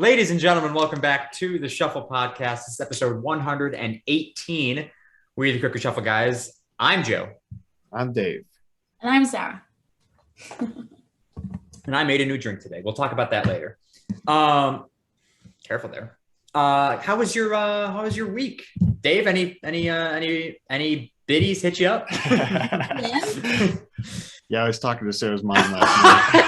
Ladies and gentlemen, welcome back to the Shuffle Podcast. This is episode 118. We're the Crooked Shuffle guys. I'm Joe. I'm Dave. And I'm Sarah. And I made a new drink today. We'll talk about that later. Careful there. How was your week? Dave, any biddies hit you up? Yeah, I was talking to Sarah's mom last night.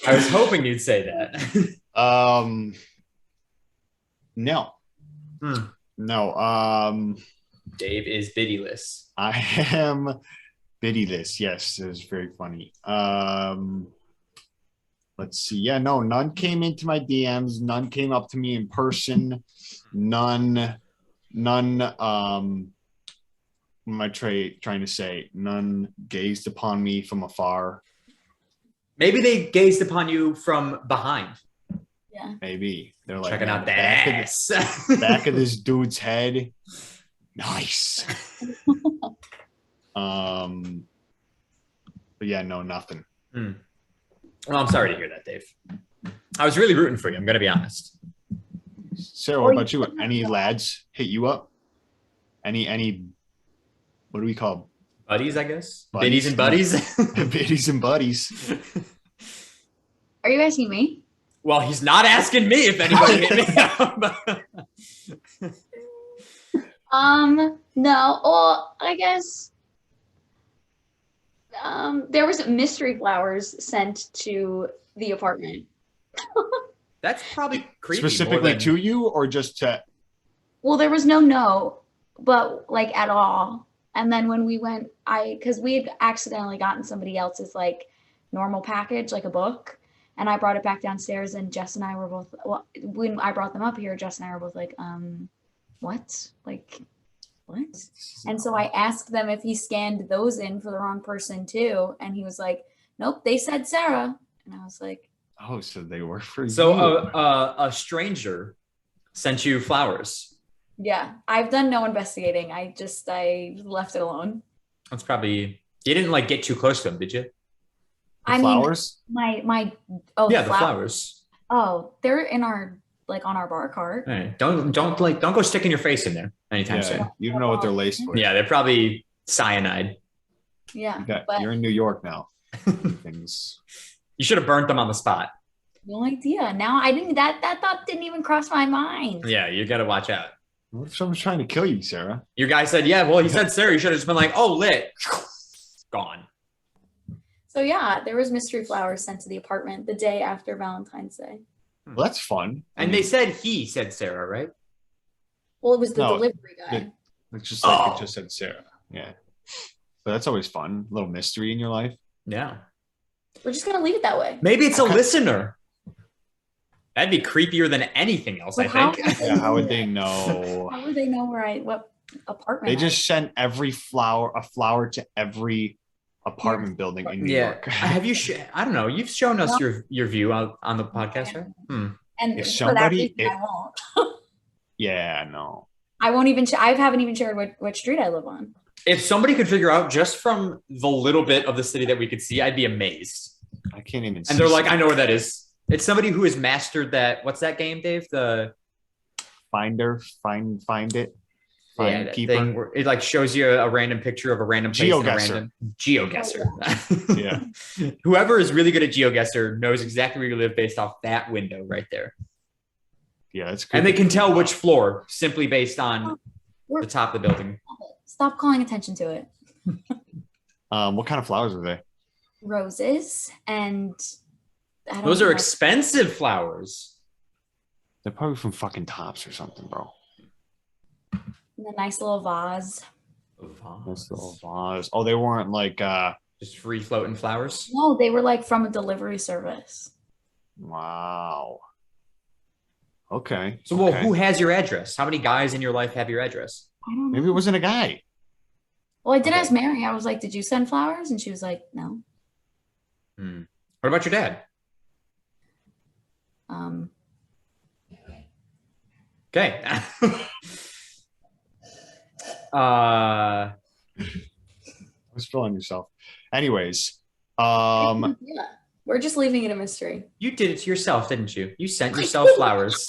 I was hoping you'd say that. No. No. Dave is biddyless. I am biddyless. Yes, it was very funny. Let's see. Yeah, no, none came into my DMs. None came up to me in person. None. What am I trying to say? None gazed upon me from afar. Maybe they gazed upon you from behind. Yeah. Maybe. They're like, checking out that ass. Back of this dude's head. Nice. But yeah, no, nothing. Well, I'm sorry to hear that, Dave. I was really rooting for you. I'm going to be honest. Sarah, what about you? Any lads hit you up? Any, what do we call buddies, I guess? Buddies. Biddies and buddies? Biddies and buddies. Are you asking me? Well, he's not asking me if anybody hit me up. No. Well, I guess there was mystery flowers sent to the apartment. That's probably creepy. Specifically to you or just to? Well, there was no note, but like at all. And then when we went, because we had accidentally gotten somebody else's like normal package, like a book, and I brought it back downstairs, and Jess and I were both, well, when I brought them up here, Jess and I were both like, what? Like, what? And so I asked them if he scanned those in for the wrong person too, and he was like, nope, they said Sarah. And I was like, oh, so they work for you. So a stranger sent you flowers. yeah, I've done no investigating. I left it alone. That's probably, you didn't like get too close to them, did you? Flowers? The Flowers. Oh, they're in our, like on our bar cart. Hey, don't go sticking your face in there anytime soon. You don't know what they're laced with. Yeah, they're probably cyanide. Yeah. You're in New York now. Things. You should have burnt them on the spot. No idea. Now I didn't, that thought didn't even cross my mind. Yeah, you got to watch out. What if someone's trying to kill you, Sarah? Your guy said, yeah, well, he said Sarah. You should have just been like, oh, lit. Gone. So yeah, there was mystery flowers sent to the apartment the day after Valentine's Day. Well, that's fun. And they said he said Sarah, right? Well, it was the delivery guy. It's just like it just said Sarah. Yeah. But that's always fun. A little mystery in your life. Yeah. We're just going to leave it that way. Maybe it's a listener. That'd be creepier than anything else, I think. Yeah, how would they know? How would they know what apartment? They just sent a flower to every apartment building in New York. Have you? I don't know. You've shown us your view on the podcast, right? And if for that reason, somebody, I won't. Yeah, no. I won't even. I haven't even shared what street I live on. If somebody could figure out just from the little bit of the city that we could see, I'd be amazed. I can't even. And they're like, I know where that is. It's somebody who has mastered that. What's that game, Dave? The find it. Find keeper. Thing where it like shows you a random picture of a random place. GeoGuessr. Yeah. Whoever is really good at GeoGuessr knows exactly where you live based off that window right there. Yeah, that's good. And they can tell which floor simply based on the top of the building. Stop calling attention to it. What kind of flowers are they? Roses and those are expensive flowers. They're probably from fucking Tops or something, bro. And a nice little vase. Nice little vase. Oh, they weren't like just free floating flowers? No, they were like from a delivery service. Wow. Okay. So, who has your address? How many guys in your life have your address? I don't know. Maybe it wasn't a guy. Well, I did ask Mary. I was like, did you send flowers? And she was like, no. What about your dad? Okay. I was feeling yourself. Anyways, Yeah. We're just leaving it a mystery. You did it to yourself, didn't you? You sent yourself flowers.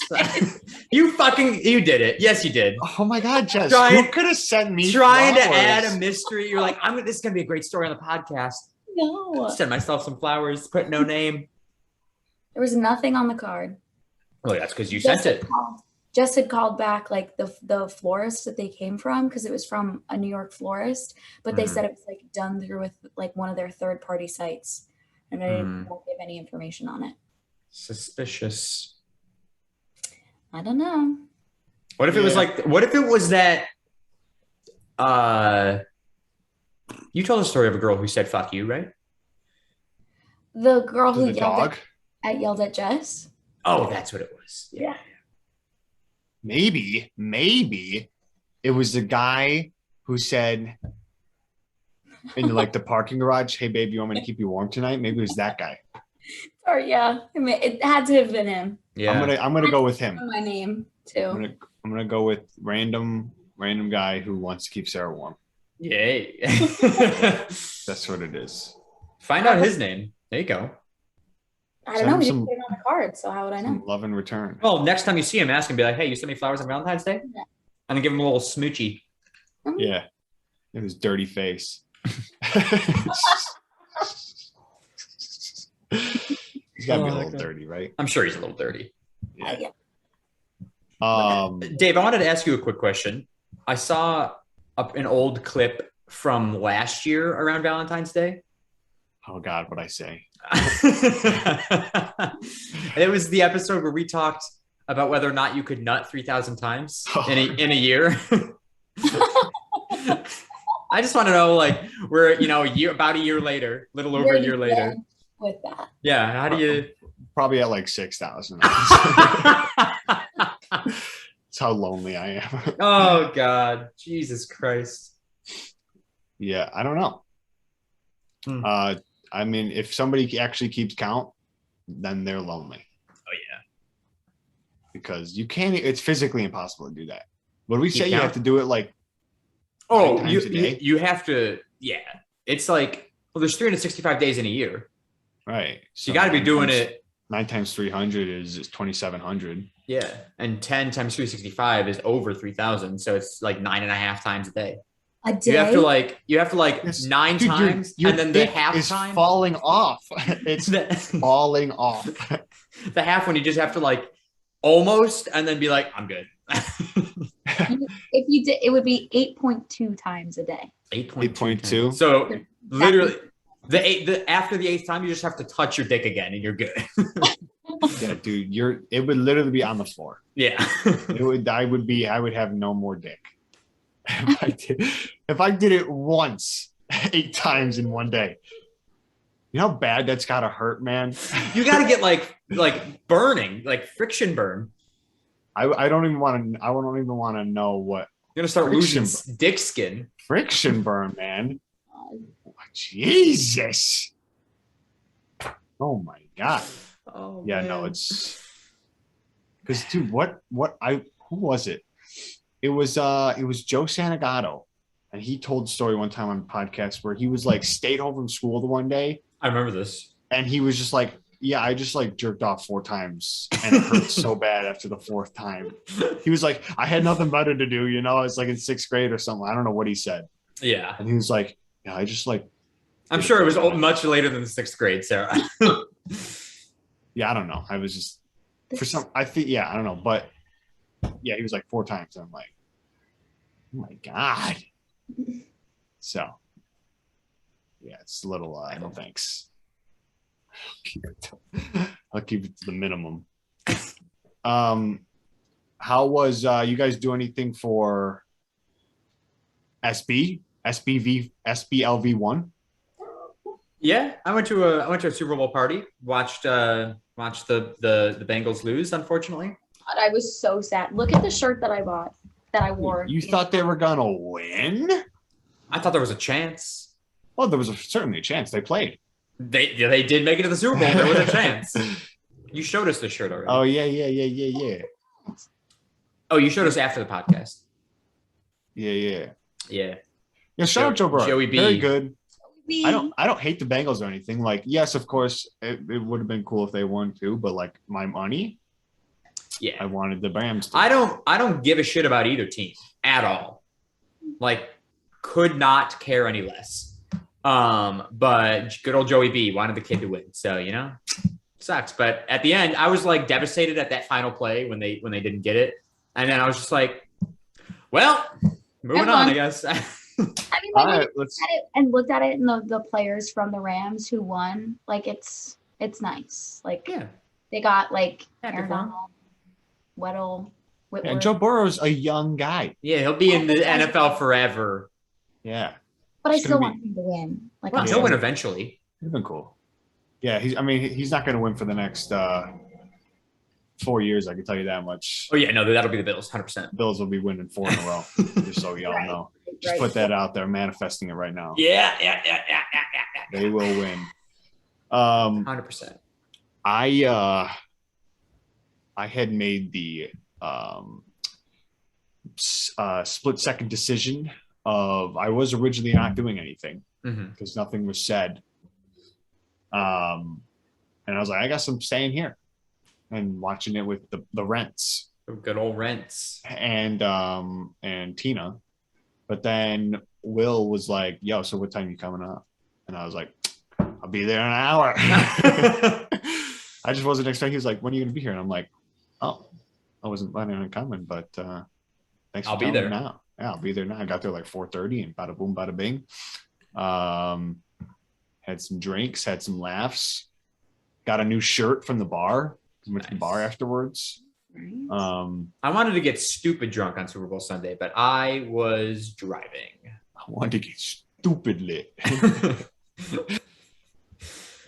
You did it. Yes, you did. Oh my God, Jess. Who could have sent me trying flowers? to add a mystery. You're like, this is gonna be a great story on the podcast. No. Send myself some flowers, put no name. There was nothing on the card. Well, that's because you sent it. Jess had called back like the florist that they came from, because it was from a New York florist, but they said it was like done through with like one of their third-party sites, and I didn't give any information on it. Suspicious. I don't know. What if it was like? What if it was that? You told a story of a girl who said "fuck you," right? The girl who yelled at Jess. Oh, that's what it was. Yeah. Maybe it was the guy who said in like the parking garage, "Hey, babe, you want me to keep you warm tonight?" Maybe it was that guy. Or yeah, I mean, it had to have been him. Yeah, I'm gonna go with him. My name too. I'm gonna go with random guy who wants to keep Sarah warm. Yay. That's what it is. Find out his name. There you go. I don't know. He didn't put it on the card, so how would I know? Love in return. Well, next time you see him, ask him, be like, "Hey, you sent me flowers on Valentine's Day?" Yeah. And then give him a little smoochie. Yeah. It was dirty face. He's got to be a little dirty, right? I'm sure he's a little dirty. Yeah. Dave, I wanted to ask you a quick question. I saw an old clip from last year around Valentine's Day. Oh God, what'd I say? It was the episode where we talked about whether or not you could nut 3,000 times in a year. I just want to know, like, we're about a year later, little over a year later. With that, yeah. How do you? Probably at like 6,000. That's how lonely I am. Oh God, Jesus Christ. Yeah, I don't know. I mean, if somebody actually keeps count, then they're lonely. Oh yeah. Because you can't. It's physically impossible to do that. What do we say? You have to do it like. You have to. Yeah, it's like, well, there's 365 days in a year. Right. So you got to be doing it. 9 times 300 is 2,700. Yeah, and 10 times 365 is over 3,000. So it's like 9.5 times a day. A day. You have to like Yes. 9 Dude, times, your and then the dick half is time falling off. It's falling off. The half when you just have to like almost, and then be like, I'm good. If you did, it would be 8.2 times a day. 8.2. So literally, after the 8th time, you just have to touch your dick again, and you're good. Yeah, dude, it would literally be on the floor. Yeah. I would have no more dick. If I did it once, 8 times in one day. You know how bad that's gotta hurt, man. You gotta get like burning, like friction burn. I don't even want to know what You're gonna start losing dick skin. friction burn, man. Jesus. Oh my God. Oh, yeah, man. no, it's because dude, who was it? It was Joe Santagato, and he told a story one time on the podcast where he was like stayed home from school the one day. I remember this. And he was just like, yeah, I just like jerked off 4 times and it hurt so bad after the 4th time. He was like, I had nothing better to do, it's like in 6th grade or something. I don't know what he said. Yeah. And he was like, yeah, I just like. I'm sure it was much later than the 6th grade, Sarah. Yeah, I don't know. I was just I think, yeah, I don't know. But yeah, he was like 4 times. And I'm like, oh my God. So yeah, it's a little, no thanks. I'll keep it to the minimum. How was you guys do anything for SBLV1? Yeah, I went to a Super Bowl party. Watched the Bengals lose, unfortunately. God, I was so sad. Look at the shirt that I bought, that I wore. You thought they were gonna win? I thought there was a chance. Well, there was certainly a chance. They played. They did make it to the Super Bowl. There was a chance. You showed us the shirt already. Oh yeah. Oh, you showed us after the podcast. Yeah. Yeah. Yeah, shout out Joe Burrow. Joey B. Very good. I don't hate the Bengals or anything. Like, yes, of course, it would have been cool if they won too, but like my money, Yeah. I wanted the Rams to. I don't give a shit about either team at all. Like, could not care any less. But good old Joey B wanted the kid to win. So, sucks. But at the end, I was like devastated at that final play when they didn't get it. And then I was just like, well, moving on, I guess. I mean, like, looked at it and the players from the Rams who won, like it's nice. Like, yeah, they got like Happy Aaron for 'em. Donald, Weddle, Whitworth. And Joe Burrow's a young guy. Yeah, he'll be in the NFL forever. Yeah. But I It's still gonna want him to win. Like, Well, I'm he'll still- win eventually. He's been cool. Yeah, he's not going to win for the next 4 years. I can tell you that much. Oh yeah, no, that'll be the Bills, 100%. Bills will be winning 4 in a row. Just so y'all know. Just Right. put that out there, manifesting it right now. Yeah. They will win. 100%. I had made the split second decision of I was originally not doing anything because nothing was said. And I was like, I guess I'm staying here and watching it with the Rents Good old Rents. and Tina. But then Will was like, yo, so what time you coming up? And I was like, I'll be there in an hour. I just wasn't expecting. He was like, when are you going to be here? And I'm like, oh, I wasn't planning on coming, but thanks for I'll be telling me there now. Yeah, I'll be there now. I got there like 4:30 and bada boom, bada bing. Had some drinks, had some laughs, got a new shirt from the bar. Went to the bar afterwards. I wanted to get stupid drunk on Super Bowl Sunday, but I was driving. I wanted to get stupid lit.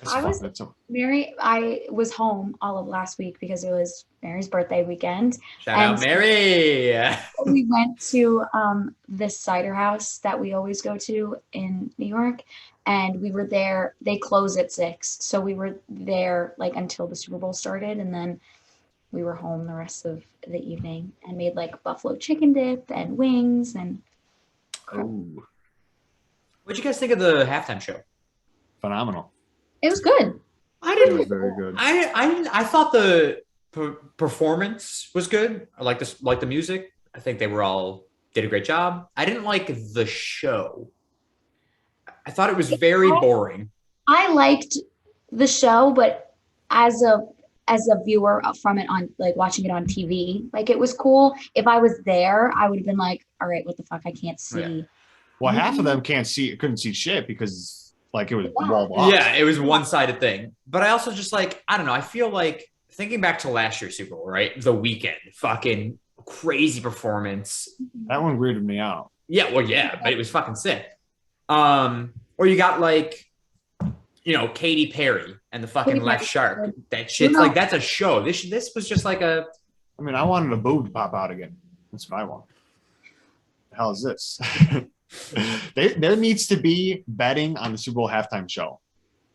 I was home all of last week because it was Mary's birthday weekend. Shout out Mary. We went to this cider house that we always go to in New York, and we were there. They close at 6, so we were there like until the Super Bowl started, and then we were home the rest of the evening and made like buffalo chicken dip and wings and. Oh, What'd you guys think of the halftime show? phenomenal. It was good. It was very good. I thought the performance was good. I like the music. I think they did a great job. I didn't like the show. I thought it was very boring. I liked the show, but as a viewer from it on like watching it on TV, like it was cool. If I was there, I would have been like, all right, what the fuck? I can't see. Yeah. Well, half of them couldn't see shit because like it was walled off. Yeah, it was one-sided thing. But I also just like, I don't know. I feel like thinking back to last year's Super Bowl, right? The Weeknd, fucking crazy performance. That one weirded me out. Yeah, well, yeah, but it was fucking sick. Or you got like, Katy Perry and the fucking Left Shark. That shit's like, that's a show. This was just like a. I mean, I wanted a boob to pop out again. That's what I want. The hell is this? There needs to be betting on the Super Bowl halftime show,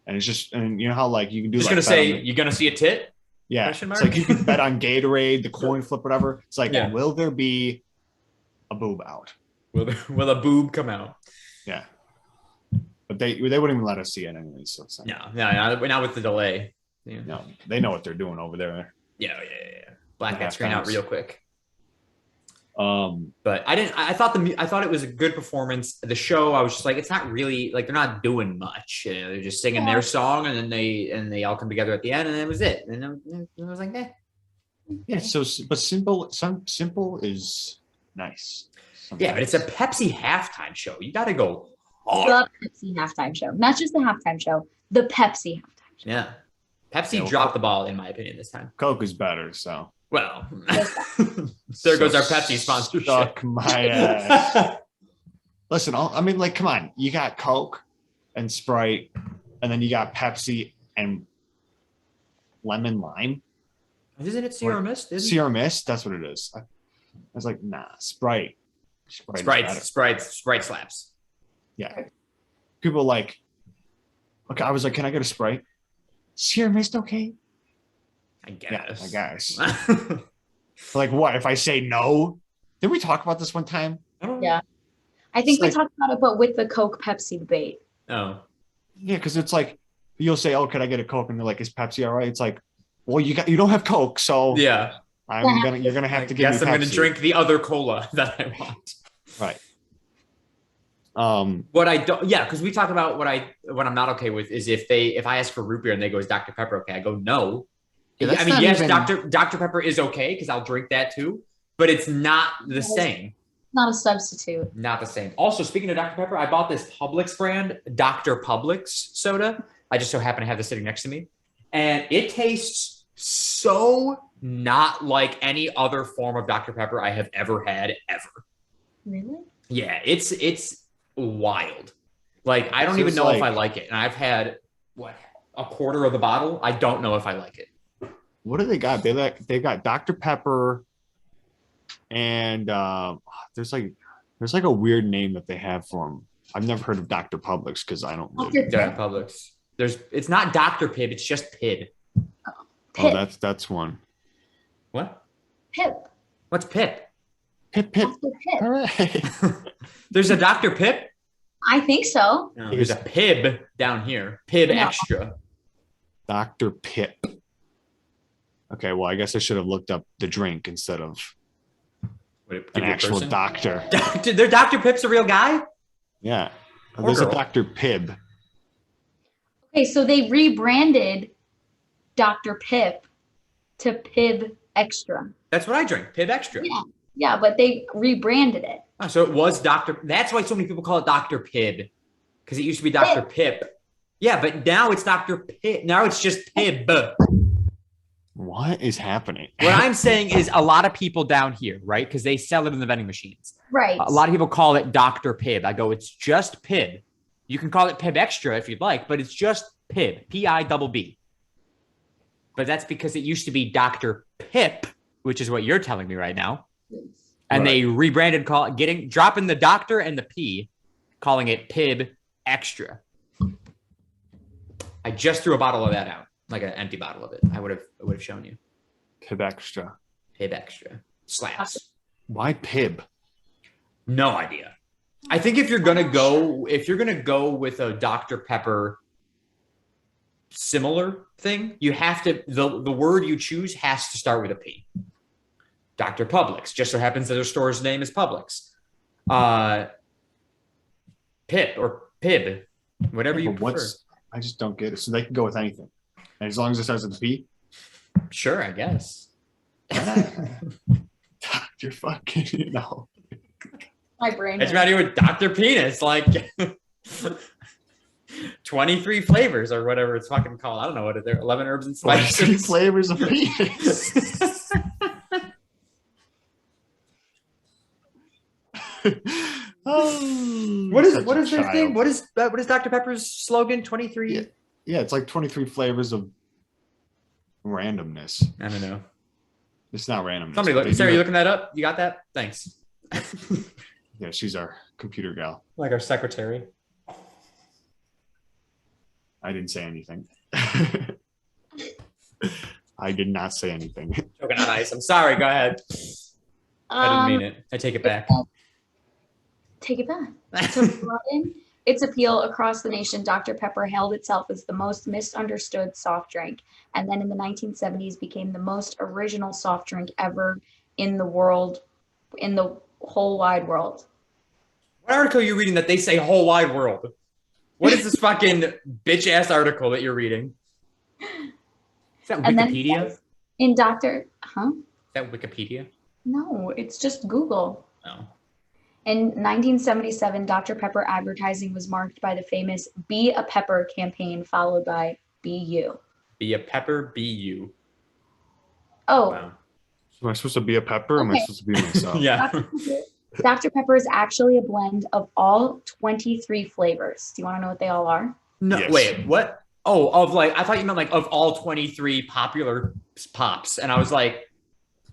and it's just, and you know how like you can do. Just like gonna say you're gonna see a tit. Yeah, it's like you can bet on Gatorade, the coin flip, whatever. It's like, will there be a boob out? Will a boob come out? Yeah, but they wouldn't even let us see it anyways. So it's like, not with the delay. Yeah. No, they know what they're doing over there. Yeah. Black that screen out real quick. But I thought it was a good performance. The show, I was just like, it's not really like they're not doing much. They're just singing their song, and then they all come together at the end, and that was it. And I was like, yeah. So, but simple is nice. Sometimes. Yeah, but it's a Pepsi halftime show. You got to go. The Pepsi halftime show, not just the halftime show. The Pepsi halftime show. Yeah, Pepsi dropped the ball in my opinion this time. Coke is better, so. Well, there goes our Pepsi sponsorship. Suck my ass. Listen, I mean, like, come on. You got Coke and Sprite, and then you got Pepsi and lemon lime. Isn't it Sierra Mist? Sierra Mist? That's what it is. I was like, nah, Sprite. Sprite slaps. Yeah. People are like, okay, I was like, can I get a Sprite? Sierra Mist, okay? I guess. Yeah, I guess. Like what? If I say no? Did we talk about this one time? Yeah. I think we talked about it, but with the Coke Pepsi debate. Oh. Yeah, because it's like you'll say, "Oh, can I get a Coke?" And they're like, "Is Pepsi all right?" It's like, well, you don't have Coke, so Yeah. you're gonna have I to give me guess I'm Pepsi. gonna drink the other cola that I want. Right. What I don't, yeah, because we talk about what I'm not okay with is if I ask for root beer and they go, "Is Dr. Pepper okay?" I go, "No." Yeah, that's I mean, not yes, even- Dr. Pepper is okay because I'll drink that too, but it's not the same. Not a substitute. Not the same. Also, speaking of Dr. Pepper, I bought this Publix brand, Dr. Publix soda. I just so happen to have this sitting next to me. And it tastes so not like any other form of Dr. Pepper I have ever had, ever. Really? Yeah, it's wild. Like, I don't It even feels know if like- I like it. And I've had, a quarter of the bottle. I don't know if I like it. What do they got? They got Dr. Pepper, and there's like a weird name that they have for them. I've never heard of Dr. Publix because I don't live. Dr. Dr. Publix. It's not Dr. Pibb, it's just Pibb. Pip. Oh, that's one. What? Pip. What's Pip? Pip Pip. Dr. Pip. All right. There's a Dr. Pip? I think so. No, there's a Pibb down here. Pibb No. Extra. Dr. Pip. Okay, well, I guess I should have looked up the drink instead of an actual doctor. Their Dr. Pip's a real guy? Yeah. Or There's a girl. Dr. Pibb. Okay, so they rebranded Dr. Pip to Pib Extra. That's what I drink. Pibb Extra. Yeah. Yeah, but they rebranded it. Oh, so it was Dr. That's why so many people call it Dr. Pibb. Because it used to be Dr. Pip. Yeah, but now it's Dr. Pip. Now it's just Pibb. What is happening? What I'm saying is a lot of people down here, right? Because they sell it in the vending machines. Right. A lot of people call it Dr. Pibb. I go, it's just Pibb. You can call it Pibb Extra if you'd like, but it's just Pibb. Pibb. But that's because it used to be Dr. Pip, which is what you're telling me right now. And they rebranded, dropping the doctor and the P, calling it Pibb Extra. I just threw a bottle of that out, like an empty bottle of it. I would have shown you. Pib Extra. Pibb Extra. Slaps. Why Pib? No idea. I think if you're gonna go with a Dr. Pepper similar thing, you have to the word you choose has to start with a P. Dr. Publix. Just so happens that their store's name is Publix. Pip or Pib, whatever you prefer. I just don't get it. So they can go with anything, and as long as it starts with a P. Sure, I guess. You're fucking My brain. It's right here with Dr. Penis, like 23 flavors or whatever it's fucking called. I don't know what it is. 11 herbs and 3 spices. flavors of penis. What is their thing? What is Dr. Pepper's slogan? 23? Yeah, it's like 23 flavors of randomness. I don't know. It's not randomness. Somebody look. Sarah, you looking that up? You got that? Thanks. Yeah, she's our computer gal. Like our secretary. I didn't say anything. I did not say anything. Joking on ice. I'm sorry. Go ahead. I didn't mean it. I take it back. Take it back. To broaden its appeal across the nation, Dr. Pepper held itself as the most misunderstood soft drink, and then in the 1970s became the most original soft drink ever in the world, in the whole wide world. What article are you reading that they say whole wide world? What is this fucking bitch ass article that you're reading? Is that And then Wikipedia? in Dr. Is that Wikipedia? No, it's just Google. No. In 1977, Dr. Pepper advertising was marked by the famous Be a Pepper campaign, followed by Be You. Be a pepper, be you. Oh, Wow. So am I supposed to be a pepper or am I Okay. supposed to be myself? Yeah. Dr. Pepper is actually a blend of all 23 flavors. Do you want to know what they all are? No, Yes. wait, what? Oh, I thought you meant like of all 23 popular pops. And I was like,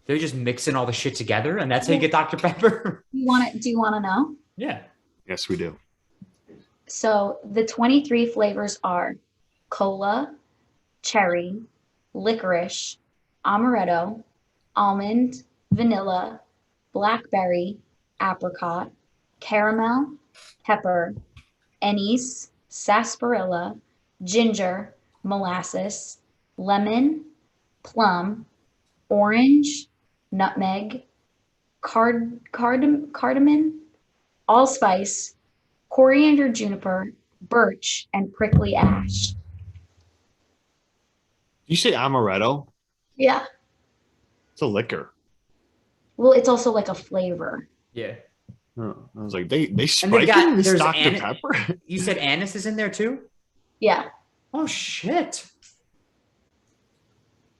they're just mixing all the shit together and that's how you get Dr. Pepper? Do you want to know? Yeah. Yes, we do. So the 23 flavors are cola, cherry, licorice, amaretto, almond, vanilla, blackberry, apricot, caramel, pepper, anise, sarsaparilla, ginger, molasses, lemon, plum, orange, nutmeg, cardamom, allspice, coriander, juniper, birch, and prickly ash. You say amaretto? Yeah. It's a liquor. Well, it's also like a flavor. Yeah. Oh, I was like, they And they've spiking this there's Dr. Pepper? You said anise is in there too? Yeah. Oh shit.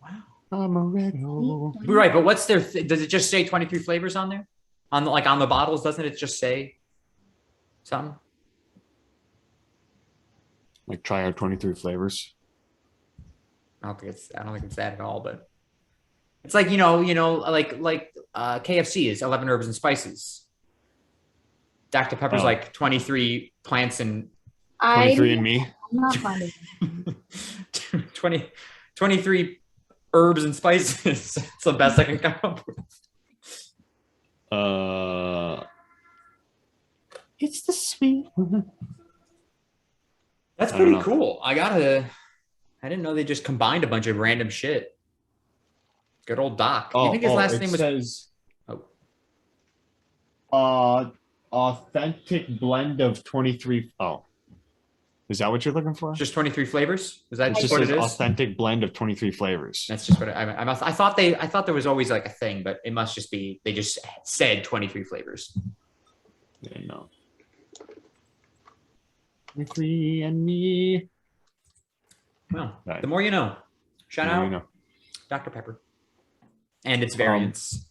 Wow. Amaretto. Right, but what's their does it just say 23 flavors on there? On the bottles, doesn't it just say something? Like try our 23 flavors. I don't think it's that at all, but it's like, like KFC is 11 herbs and spices. Dr. Pepper's like 23 plants and 23 and me. I'm not finding 23 herbs and spices. It's the best I can come up with. It's the sweet one. That's pretty cool. I didn't know they just combined a bunch of random shit. Good old Doc. I think his last name was. Says, authentic blend of 23. Oh, is that what you're looking for? Just 23 flavors? Is that It just what it says is? authentic blend of 23 flavors. That's just what I thought there was always like a thing, but it must just be they just said 23 flavors. Yeah, no. 23 and me. Well, Right. the more you know. Shout The more out you know. Dr. Pepper and its variants.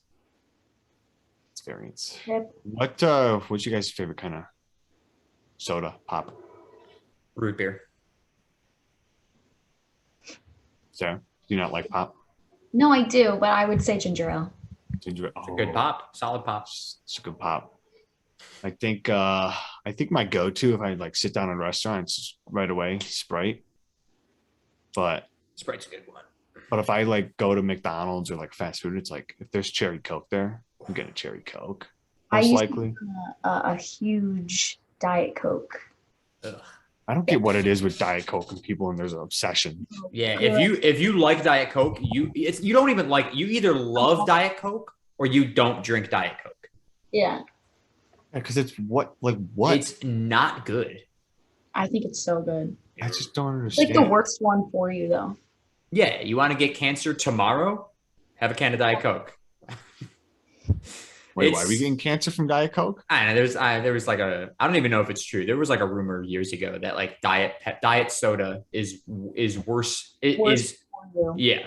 It's variants. Yep. What's your guys' favorite kind of soda pop? Root beer. So, do you not like pop? No, I do, but I would say ginger ale. Ginger. It's a good pop, solid pop. It's a good pop. I think my go-to if I like sit down in a restaurant, it's right away Sprite. But Sprite's a good one. if I like go to McDonald's or like fast food, it's like if there's cherry Coke there, I'm getting a cherry Coke. Most likely. A huge Diet Coke. Ugh. I don't get what it is with Diet Coke and people, and there's an obsession. Yeah, if you like Diet Coke, you don't even like, you either love Diet Coke or you don't drink Diet Coke. Yeah. Because it's what? It's not good. I think it's so good. I just don't It's understand. like the worst one for you, though. Yeah, you want to get cancer tomorrow? Have a can of Diet Coke. Wait, why are we getting cancer from Diet Coke? I don't know. There was like I don't even know if it's true. There was like a rumor years ago that like diet soda is worse. Worse for you. Yeah.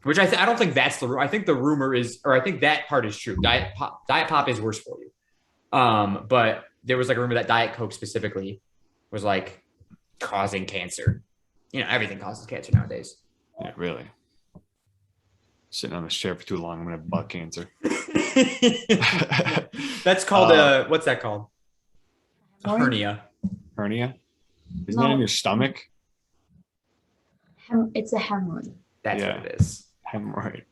Which I don't think that's the. I think the rumor is, or I think that part is true. Diet pop is worse for you. But there was like a rumor that Diet Coke specifically was like causing cancer. You know, everything causes cancer nowadays. Yeah, really. Sitting on this chair for too long, I'm gonna have butt cancer. That's called what's that called? A Hemorrhoid? hernia. Hernia? Isn't that in your stomach? It's a hemorrhoid. That's Yeah. what it is. Hemorrhoid.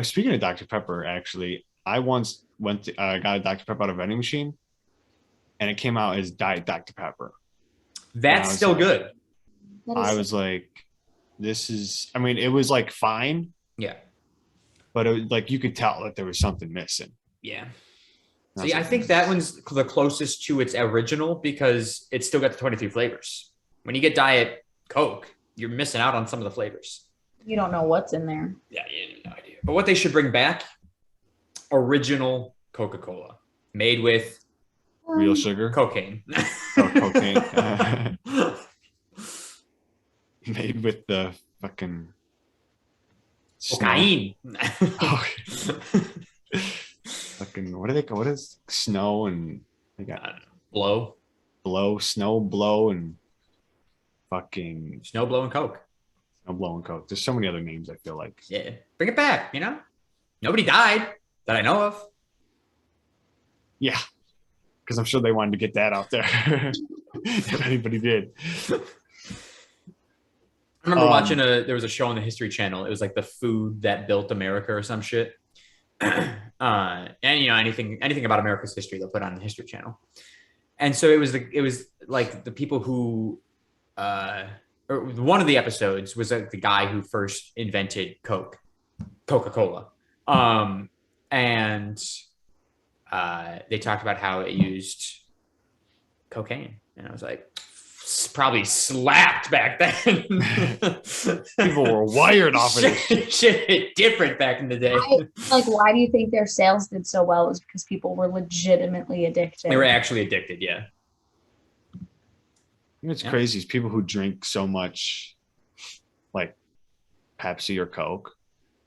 Speaking of Dr. Pepper, actually, I once got a Dr. Pepper out of a vending machine, and it came out as Diet Dr. Pepper. That's still like, good. I was like, this is, I mean, it was like fine, Yeah. but it was like you could tell that there was something missing. Yeah. And See, was I like, think that one's the closest to its original because it's still got the 23 flavors. When you get Diet Coke, you're missing out on some of the flavors. You don't know what's in there. Yeah, you have no idea. But what they should bring back, original Coca-Cola made with real sugar, cocaine. cocaine, made with the fucking Cocaine. Oh. Fucking what do they call? What is snow and they got snow blow and fucking Snow blow and Coke. snow blow and coke. There's so many other names. I feel like Yeah. Bring it back, you know? Nobody died that I know of. yeah, because I'm sure they wanted to get that out there if anybody did. I remember watching there was a show on the History Channel. It was like the food that built America or some shit. And you know, anything about America's history they'll put on the History Channel. And so it was like the people who or one of the episodes was like the guy who first invented Coca-Cola. And they talked about how it used cocaine. And I was like, probably slapped back then. People were wired off of it. Shit hit different back in the day. Why do you think their sales did so well? It was because people were legitimately addicted. They were actually addicted, yeah. It's crazy. It's people who drink so much like Pepsi or Coke,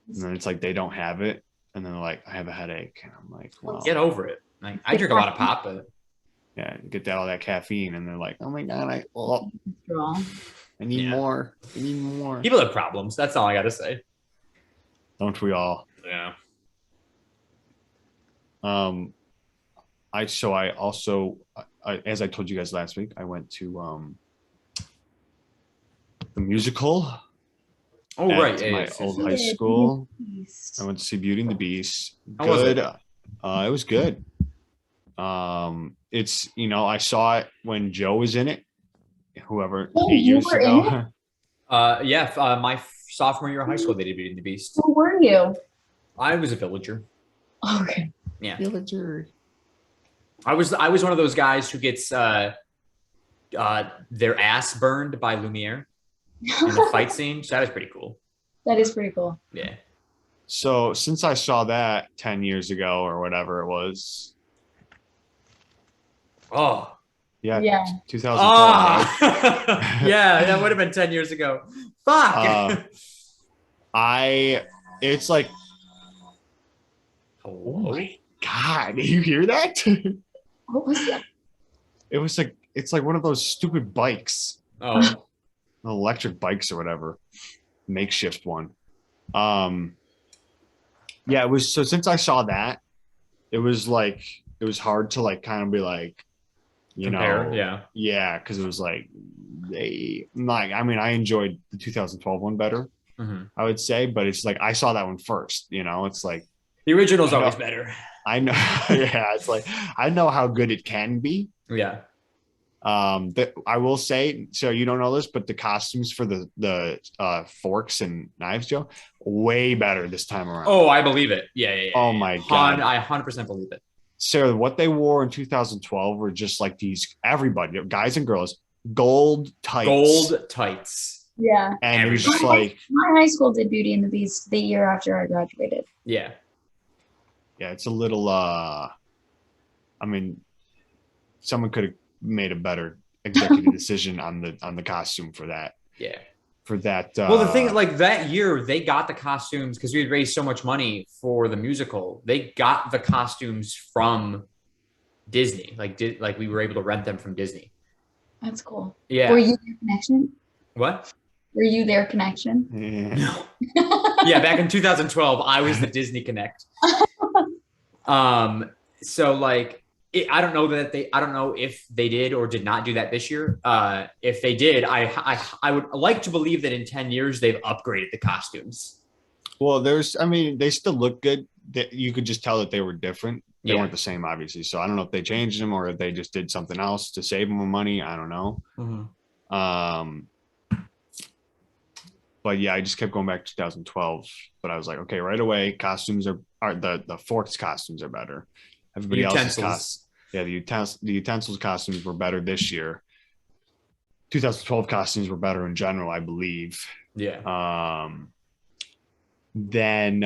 and then it's like they don't have it, and then they're like, I have a headache. And I'm like, well, get over it. Like, I drink a lot of pop, but yeah, get all that caffeine, and they're like, oh my God, I need more. I need more. People have problems. That's all I got to say. Don't we all? Yeah. I also, as I told you guys last week, I went to the musical. Oh, right. My old high school. I went to see Beauty and the Beast. How was it? It was good. It's, I saw it when Joe was in it. Whoever 8 years ago. My sophomore year of high school, they did Beauty and the Beast. Who were you? I was a villager. Okay. Yeah. Villager. I was one of those guys who gets their ass burned by Lumiere in the fight scene. So that was pretty cool. That is pretty cool. Yeah. So since I saw that 10 years ago or whatever it was. Oh. Yeah. 2012. Oh. Yeah, that would have been 10 years ago. Fuck. It's like, oh my God, did you hear that? What was that? It's like one of those stupid bikes. Oh. Electric bikes or whatever. Makeshift one. Yeah, it was, so since I saw that, it was hard to like kind of be like, Compare, yeah, because it was like I enjoyed the 2012 one better, I would say, but it's like I saw that one first, it's like the original's always better. I know. Yeah, it's like I know how good it can be. Yeah. I will say, so you don't know this, but the costumes for the forks and knives, Joe, way better this time around. Oh, I believe it. Yeah. Oh my God, I 100% believe it. So what they wore in 2012 were just like everybody, guys and girls, gold tights. Yeah. And it was just like my high school did Beauty and the Beast the year after I graduated. Yeah. Yeah, it's a little someone could have made a better executive decision on the costume for that. Yeah. For that. Well, the thing, like that year, they got the costumes because we had raised so much money for the musical. They got the costumes from Disney. Like we were able to rent them from Disney. That's cool. Yeah. Were you their connection? What? Were you their connection? Yeah. No. Yeah, back in 2012, I was the Disney Connect. So like, I don't know if they did or did not do that this year. If they did, I would like to believe that in 10 years they've upgraded the costumes. Well, they still look good. You could just tell that they were different. They weren't the same, obviously. So I don't know if they changed them or if they just did something else to save more money. I don't know. Mm-hmm. But yeah, I just kept going back to 2012. But I was like, okay, right away, costumes are the forks costumes are better. Everybody else's the utensils costumes were better this year. 2012 costumes were better in general, I believe. Yeah. Then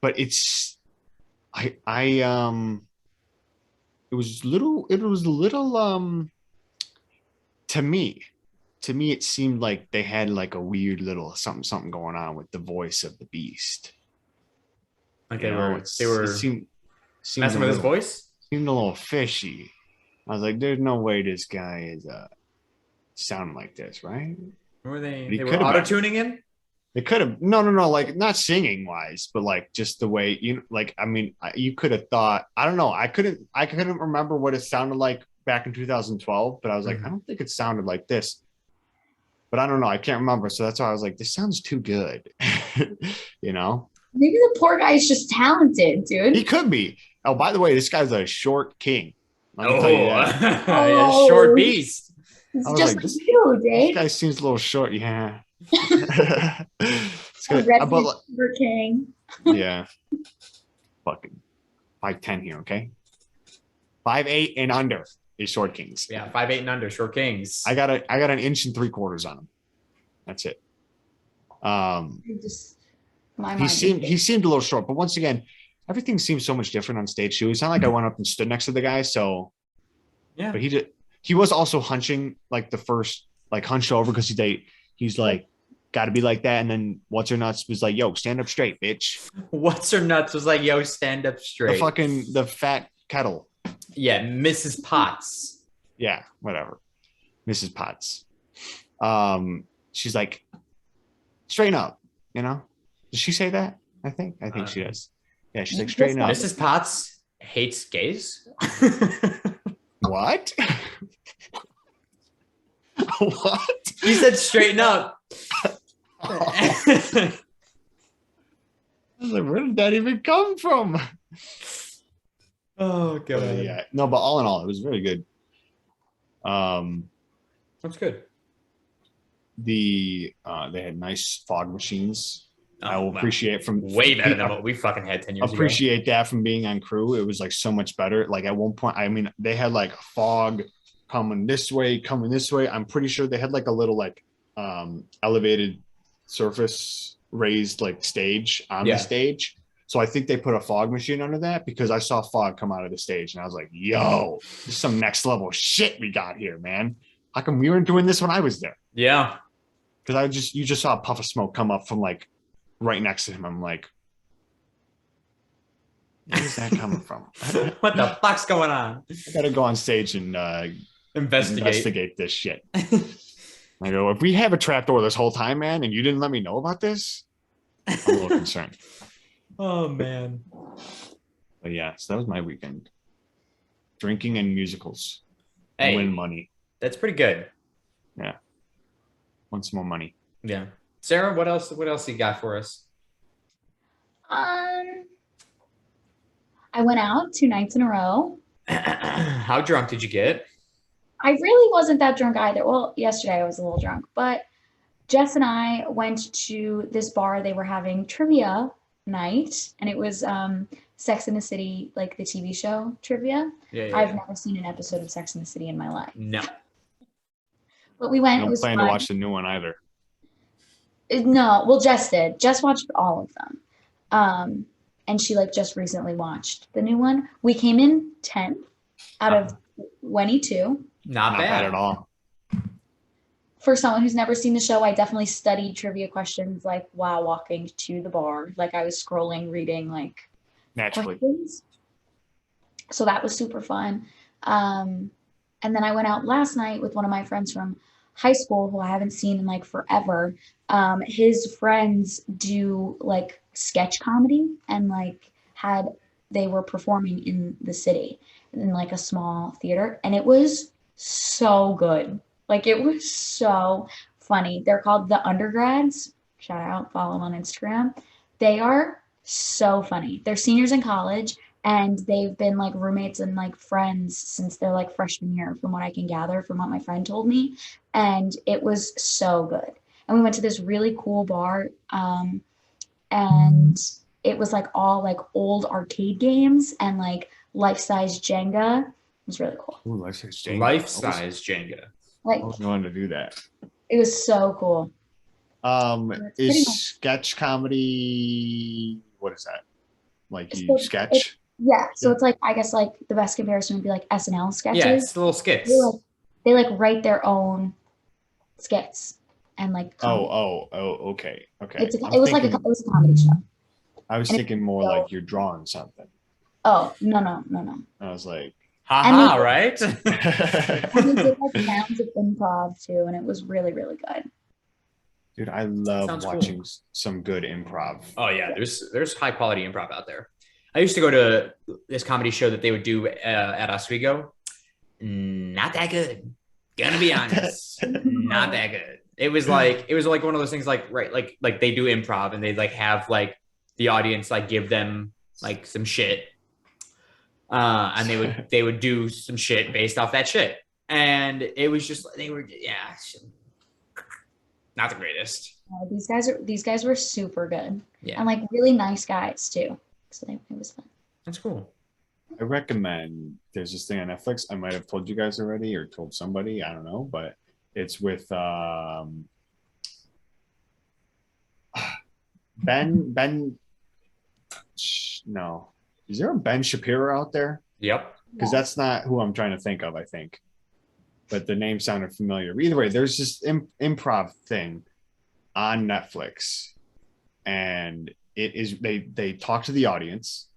but it's it was a little to me it seemed like they had like a weird little something going on with the voice of the Beast. Like they were messing with his voice? Seemed a little fishy. I was like, there's no way this guy is sounding like this, right? Were they were auto-tuning him? They could have no, like not singing wise, but like just the way you could have thought, I don't know. I couldn't remember what it sounded like back in 2012, but I was like, I don't think it sounded like this. But I don't know. I can't remember. So that's why I was like, this sounds too good. Maybe the poor guy is just talented, dude. He could be. Oh, by the way, this guy's a short king. Let me tell you that. Yeah, short beast. It's I was just like, like this- you, This Dave. guy seems a little short. Yeah. It's A good. red But River King. yeah, fucking 5'10" here, okay? 5'8" and under is short kings. Yeah, 5'8" and under, short kings. I got an inch and 3/4 on him. That's it. Just my He mind. seemed a little short, but once again, everything seems so much different on stage too. It's not like I went up and stood next to the guy, so Yeah. but he was also hunching like the first like hunched over because he's like got to be like that, and then what's her nuts was like, yo, stand up straight, bitch. What's her nuts was like, yo, stand up straight. The fat kettle. Yeah, Mrs. Potts. Yeah, whatever. Mrs. Potts. She's like, straighten up, you know? Did she say that? I think she does. Yeah, she's like, straighten up. Mrs. Potts hates gays. What? What? You said straighten up. I was like, where did that even come from? Oh god. Yeah. No, but all in all, it was very good. That's good. They had nice fog machines. I will wow. appreciate from Way better than what we fucking had 10 years ago. appreciate that from being on crew. It was like so much better. Like at one point, I mean, they had like fog coming this way. I'm pretty sure they had like a little like elevated surface raised like stage on the stage. So I think they put a fog machine under that because I saw fog come out of the stage and I was like, yo, this is some next level shit we got here, man. How come we weren't doing this when I was there? Yeah. Because you just saw a puff of smoke come up from like right next to him. I'm like, where's that coming from? What the fuck's going on? I gotta go on stage and investigate this shit. I go, if we have a trapdoor this whole time, man, and you didn't let me know about this, I'm a little concerned. Oh man. But yeah, so that was my weekend. Drinking and musicals. Hey, And win money. that's pretty good. Yeah. Want some more money. Yeah. Sarah, what else you got for us? I went out 2 nights in a row. How drunk did you get? I really wasn't that drunk either. Well, yesterday I was a little drunk, but Jess and I went to this bar. They were having trivia night, and it was Sex in the City, like the TV show trivia. Yeah. I've never seen an episode of Sex in the City in my life. No. But we went. I don't plan to watch the new one either. No, well, Jess did. Jess watched all of them. And she like just recently watched the new one. We came in 10th out of 22. Not bad at all. For someone who's never seen the show, I definitely studied trivia questions like while walking to the bar. Like I was scrolling, reading like Naturally. questions. So that was super fun. And then I went out last night with one of my friends from high school who I haven't seen in like forever. His friends do like sketch comedy and like they were performing in the city in like a small theater, and it was so good. Like it was so funny. They're called The Undergrads. Shout out, follow them on Instagram. They are so funny. They're seniors in college and they've been like roommates and like friends since their like freshman year, from what I can gather from what my friend told me. And it was so good. And we went to this really cool bar. And it was like all like old arcade games and like life-size Jenga. It was really cool. Ooh, life-size Jenga. Life-size Jenga. Like I was going to do that. it was so cool. Is sketch comedy, what is that? Like you So sketch? Yeah. So it's like, I guess like the best comparison would be like SNL sketches. Yeah, it's the little skits. They like write their own skits and like comedy. Okay. It was a comedy show. I was thinking more like you're drawing something. Oh, no. I was like, haha, right? And they did like rounds of improv too, and it was really, really good. dude, I love Sounds watching cool. some good improv. Oh yeah, there's high quality improv out there. I used to go to this comedy show that they would do at Oswego. Not that good. Gonna be honest, not that good. It was like one of those things like like they do improv and they like have like the audience like give them like some shit. And they would do some shit based off that shit. And it was just they were not the greatest. These guys were super good. Yeah. And like really nice guys too. So it was fun. That's cool. I recommend there's this thing on Netflix. I might have told you guys already or told somebody, I don't know, but it's with Ben no. Is there a Ben Shapiro out there? Yep. Because that's not who I'm trying to think of, I think. But the name sounded familiar. Either way, there's this improv thing on Netflix. And it is they talk to the audience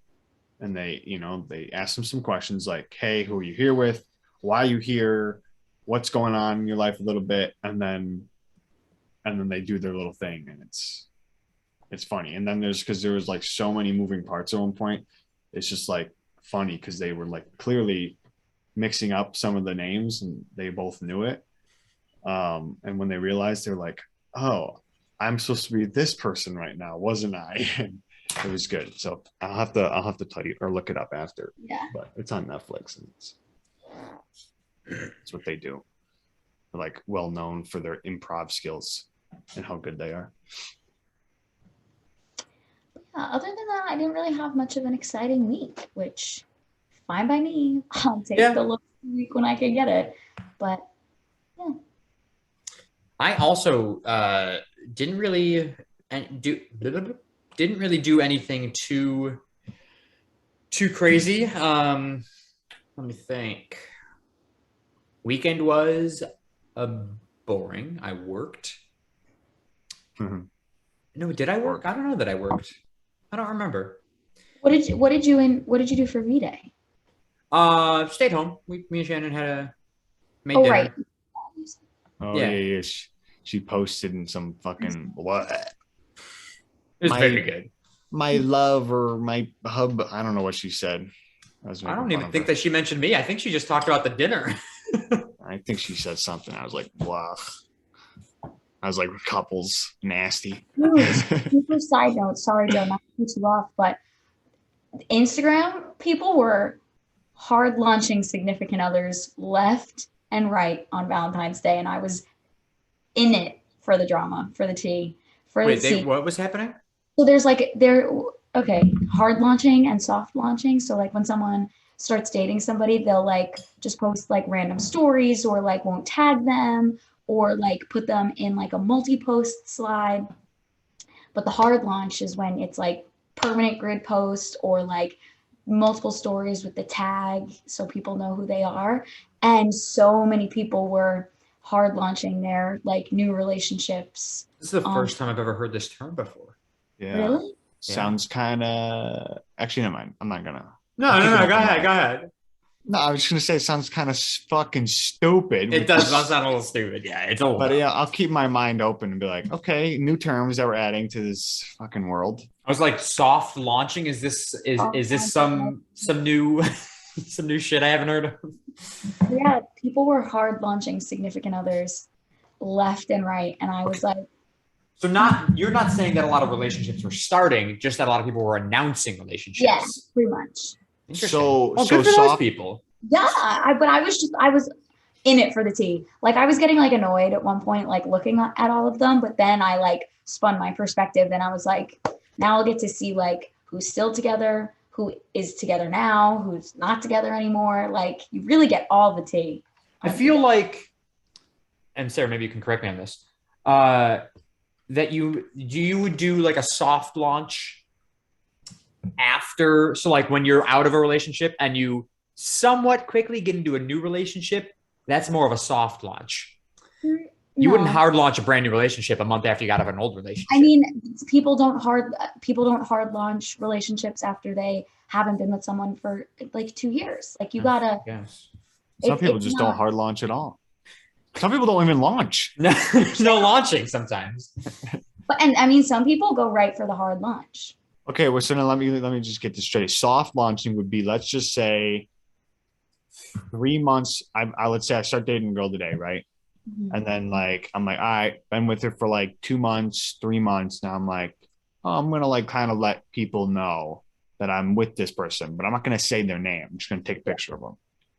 and they ask them some questions like, hey, who are you here with? Why are you here? What's going on in your life a little bit? And then they do their little thing and it's funny. And then because there was like so many moving parts at one point, it's just like funny because they were like clearly mixing up some of the names and they both knew it. And when they realized, they're like, oh, I'm supposed to be this person right now, wasn't I? And it was good. So I'll have to tell you or look it up after. Yeah. But it's on Netflix and it's what they do. They're like well known for their improv skills and how good they are. Other than that, I didn't really have much of an exciting week, which fine by me. I'll take the little week when I can get it. But yeah. I also didn't really do anything too crazy. Let me think. Weekend was boring. I worked. Mm-hmm. No, did I work? I don't know that I worked. I don't remember. What did you do for V-Day? Stayed home. Me and Shannon had made Oh, dinner. right. Oh yeah. She posted in some fucking what? It was very good. My love or my hub. I don't know what she said. I don't even think that she mentioned me. I think she just talked about the dinner. I think she said something. I was like, wow. I was like, couples, nasty. Super side note. Sorry, Joe, not to cut you off, but Instagram people were hard launching significant others left and right on Valentine's Day, and I was in it for the drama, for the tea, for the tea. What was happening? So there's hard launching and soft launching. So like when someone starts dating somebody, they'll like just post like random stories or like won't tag them or like put them in like a multi-post slide. But the hard launch is when it's like permanent grid post or like multiple stories with the tag so people know who they are. And so many people were hard launching their like new relationships. This is the first time I've ever heard this term before. Yeah. Really? Sounds kind of. Actually, never mind. I'm not gonna. No. Go ahead. No, I was just gonna say it sounds kind of fucking stupid. It does sound a little stupid. Yeah, it's a little. But yeah, I'll keep my mind open and be like, okay, new terms that we're adding to this fucking world. I was like, soft launching. Is this some new some new shit I haven't heard of? Yeah, people were hard launching significant others left and right, and I was like. So you're not saying that a lot of relationships were starting, just that a lot of people were announcing relationships. Yeah, pretty much. So good for those people. Yeah, but I was in it for the tea. Like I was getting like annoyed at one point, like looking at all of them, but then I like spun my perspective and I was like, now I'll get to see like who's still together, who is together now, who's not together anymore. Like you really get all the tea. I feel like, and Sarah, maybe you can correct me on this, that you would do like a soft launch after, so like when you're out of a relationship and you somewhat quickly get into a new relationship, that's more of a soft launch. You wouldn't hard launch a brand new relationship a month after you got out of an old relationship. I mean, people don't hard launch relationships after they haven't been with someone for like 2 years. Like you gotta. Yes. Some people just don't hard launch at all. Some people don't even launch. No, there's no launching sometimes. But and I mean, some people go right for the hard launch. Okay, well, so now let me just get this straight. Soft launching would be, let's just say, 3 months. Let's say I start dating a girl today, right? Mm-hmm. And then like I'm like, all right, been with her for like 2 months, 3 months. Now I'm like, oh, I'm gonna like kind of let people know that I'm with this person, but I'm not gonna say their name. I'm just gonna take a picture of them,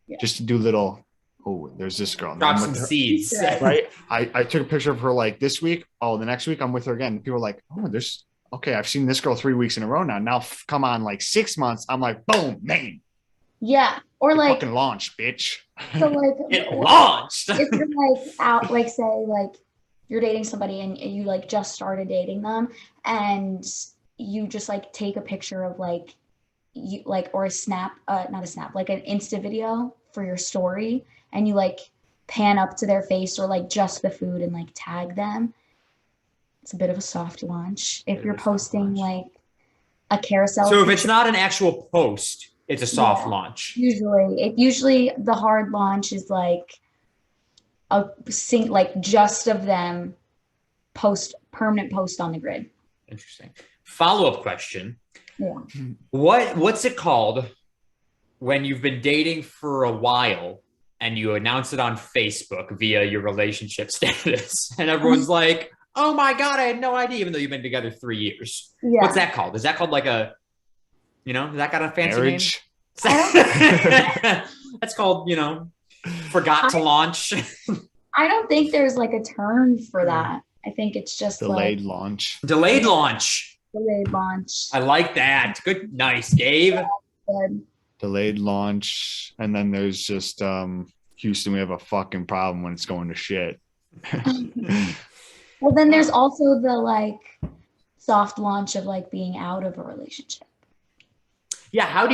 Yeah. just to do little. Oh, there's this girl. Drop I'm some with her. seeds. Right. I took a picture of her like this week. Oh, the next week I'm with her again. People are like, oh, there's okay. I've seen this girl 3 weeks in a row now. Now come on, like 6 months. I'm like, boom, name. Yeah. Or It like, fucking launch, bitch. so like, It launched. if you're like out, like say like you're dating somebody and you like just started dating them and you just like take a picture of like you like or a snap, not a snap, like an Insta video for your story, and you like pan up to their face or like just the food and like tag them. It's a bit of a soft launch. If you're posting like a carousel. So if it's not an actual post, it's a soft Yeah. launch. Usually the hard launch is like like just of them permanent post on the grid. Interesting. Follow-up question. Yeah. What's it called when you've been dating for a while and you announce it on Facebook via your relationship status and everyone's like, oh my God, I had no idea, even though you've been together 3 years. Yeah. What's that called? Is that called like a, has that got a fancy Marriage. name? That's called, forgot to launch. I don't think there's like a term for that. I think it's just Delayed like launch. Delayed launch. delayed launch. I like that. Good. Nice, Dave. Good. Delayed launch. And then there's just Houston, we have a fucking problem when it's going to shit. Well, then there's also the like soft launch of like being out of a relationship. Yeah. How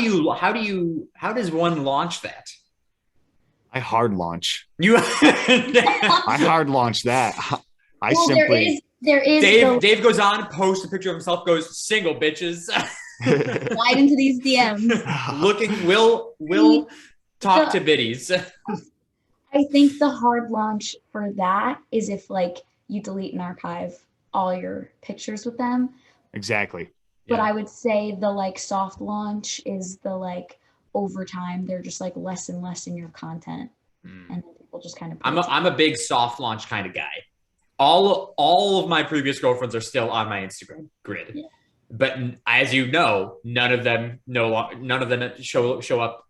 does one launch that? I hard launch. You I hard launch that. There is Dave goes on, posts a picture of himself, goes single bitches. slide into these DMs. Looking will talk to biddies. I think the hard launch for that is if like you delete and archive all your pictures with them. Exactly. But Yeah. I would say the like soft launch is the like over time they're just like less and less in your content, and people just kind of. I'm a big soft launch kind of guy. All of my previous girlfriends are still on my Instagram grid, Yeah. but as you know, none of them show up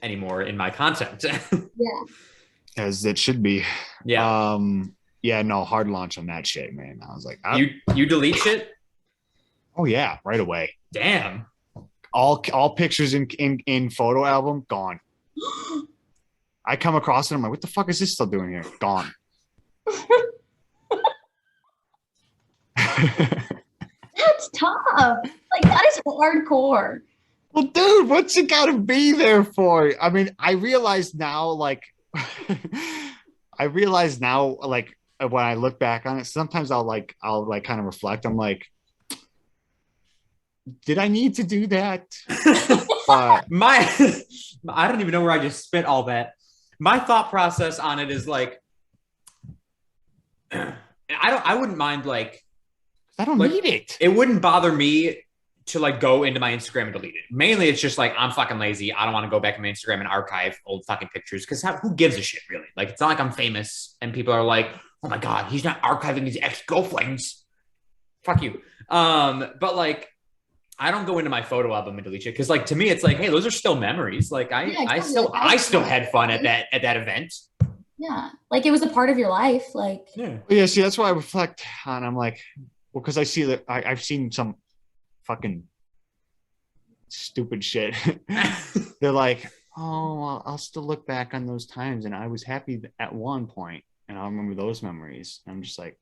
anymore in my content. Yeah. As it should be. Yeah. Yeah, no, hard launch on that shit, man. I was like, You delete shit? oh yeah, right away. Damn. All pictures in photo album gone. I come across it, I'm like, what the fuck is this still doing here? Gone. That's tough. Like that is hardcore. Well, dude, what's it got to be there for? I mean, I realize now, like, when I look back on it, sometimes I'll kind of reflect. I'm like, did I need to do that? But I don't even know where I just spent all that. My thought process on it is like, I wouldn't mind like, I don't need it. It wouldn't bother me to like go into my Instagram and delete it. Mainly, it's just like I'm fucking lazy. I don't want to go back in my Instagram and archive old fucking pictures because who gives a shit really? Like it's not like I'm famous and people are like, oh my God, he's not archiving his ex-girlfriends. Fuck you. But like I don't go into my photo album and delete shit because like to me it's like, hey, those are still memories. Like I still had fun at that event. Yeah, like it was a part of your life. Like yeah. See, that's why I reflect on. I'm like, well, because I see that I've seen some fucking stupid shit. They're like, oh, well, I'll still look back on those times, and I was happy at one point, and I'll remember those memories. And I'm just like,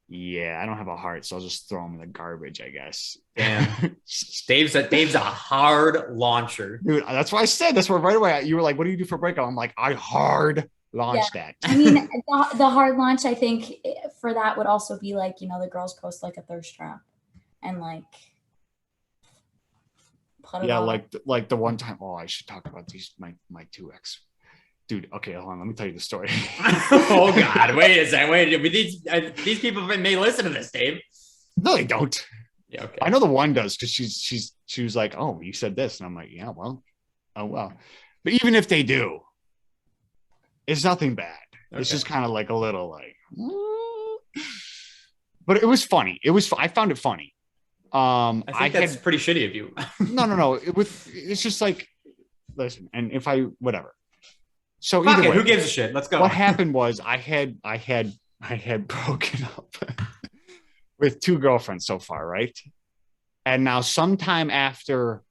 yeah, I don't have a heart, so I'll just throw them in the garbage, I guess. Damn. Dave's a hard launcher, dude. That's why I said that's where right away you were like, what do you do for breakup? I'm like, I hard launch that. I mean, the hard launch, I think for that would also be like, the girls post like a thirst trap and like put it on. like the one time. Oh, I should talk about these my two ex. Dude, okay, hold on. Let me tell you the story. Oh God, wait a second. These people may listen to this, Dave. No, they don't. Yeah, okay. I know the one does because she was like, oh, you said this, and I'm like, yeah, well, oh well. But even if they do, it's nothing bad. Okay. It's just kind of like a little like, but it was funny. I found it funny. I think that's pretty shitty of you. No. It's just like, listen, and if I whatever. So Fuck either it, way, who gives a shit? Let's go. what happened was I had broken up with 2 girlfriends so far, right? And now sometime after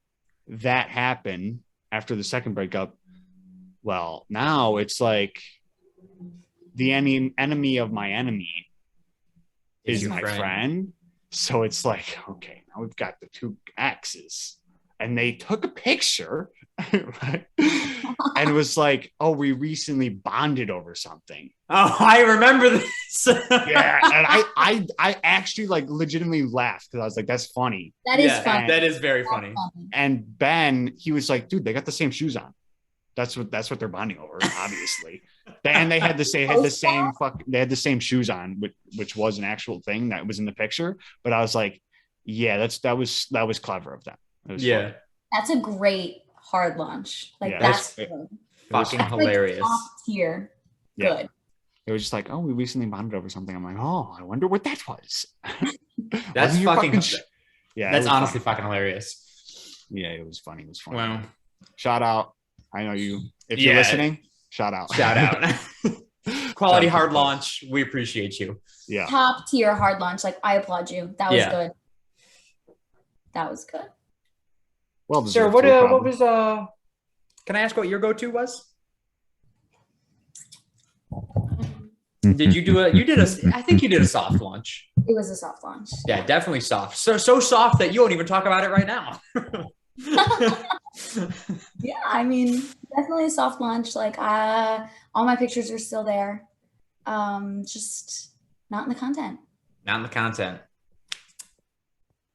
that happened, after the second breakup, well, now it's like the enemy of my enemy is my friend. So it's like, okay, now we've got the 2 exes. And they took a picture, right? And it was like, oh, we recently bonded over something. Oh, I remember this. Yeah, and I actually like legitimately laughed because I was like, that's funny. That is funny. That is very funny. And Ben, he was like, dude, they got the same shoes on. That's what they're bonding over, obviously. And they had the same shoes on, which was an actual thing that was in the picture. But I was like, yeah, that was clever of them. Yeah, funny. That's a great hard launch. Like Yeah, that's fucking hilarious. Like top tier. Yeah. Good. It was just like, oh, we recently bonded over something. I'm like, oh, I wonder what that was. That's fucking. Yeah, that's honestly fucking hilarious. Yeah, it was funny. Wow. Shout out. I know you. If you're listening, shout out. Shout out. Quality hard launch. We appreciate you. Yeah. Top tier hard launch. Like I applaud you. That was good. That was good. Well, sir, what was can I ask what your go-to was? Did you do I think you did a soft launch. It was a soft launch. Yeah, definitely soft. So soft that you won't even talk about it right now. Yeah, I mean, definitely a soft launch. Like all my pictures are still there. Just not in the content. Not in the content.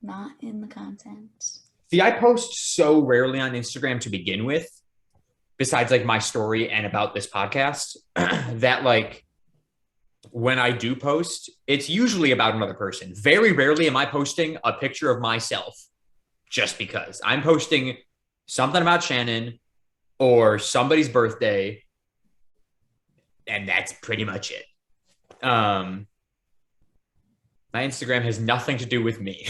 Not in the content. See, I post so rarely on Instagram to begin with, besides like my story and about this podcast, that like when I do post, it's usually about another person. Very rarely am I posting a picture of myself just because. I'm posting something about Shannon or somebody's birthday, and that's pretty much it. My Instagram has nothing to do with me.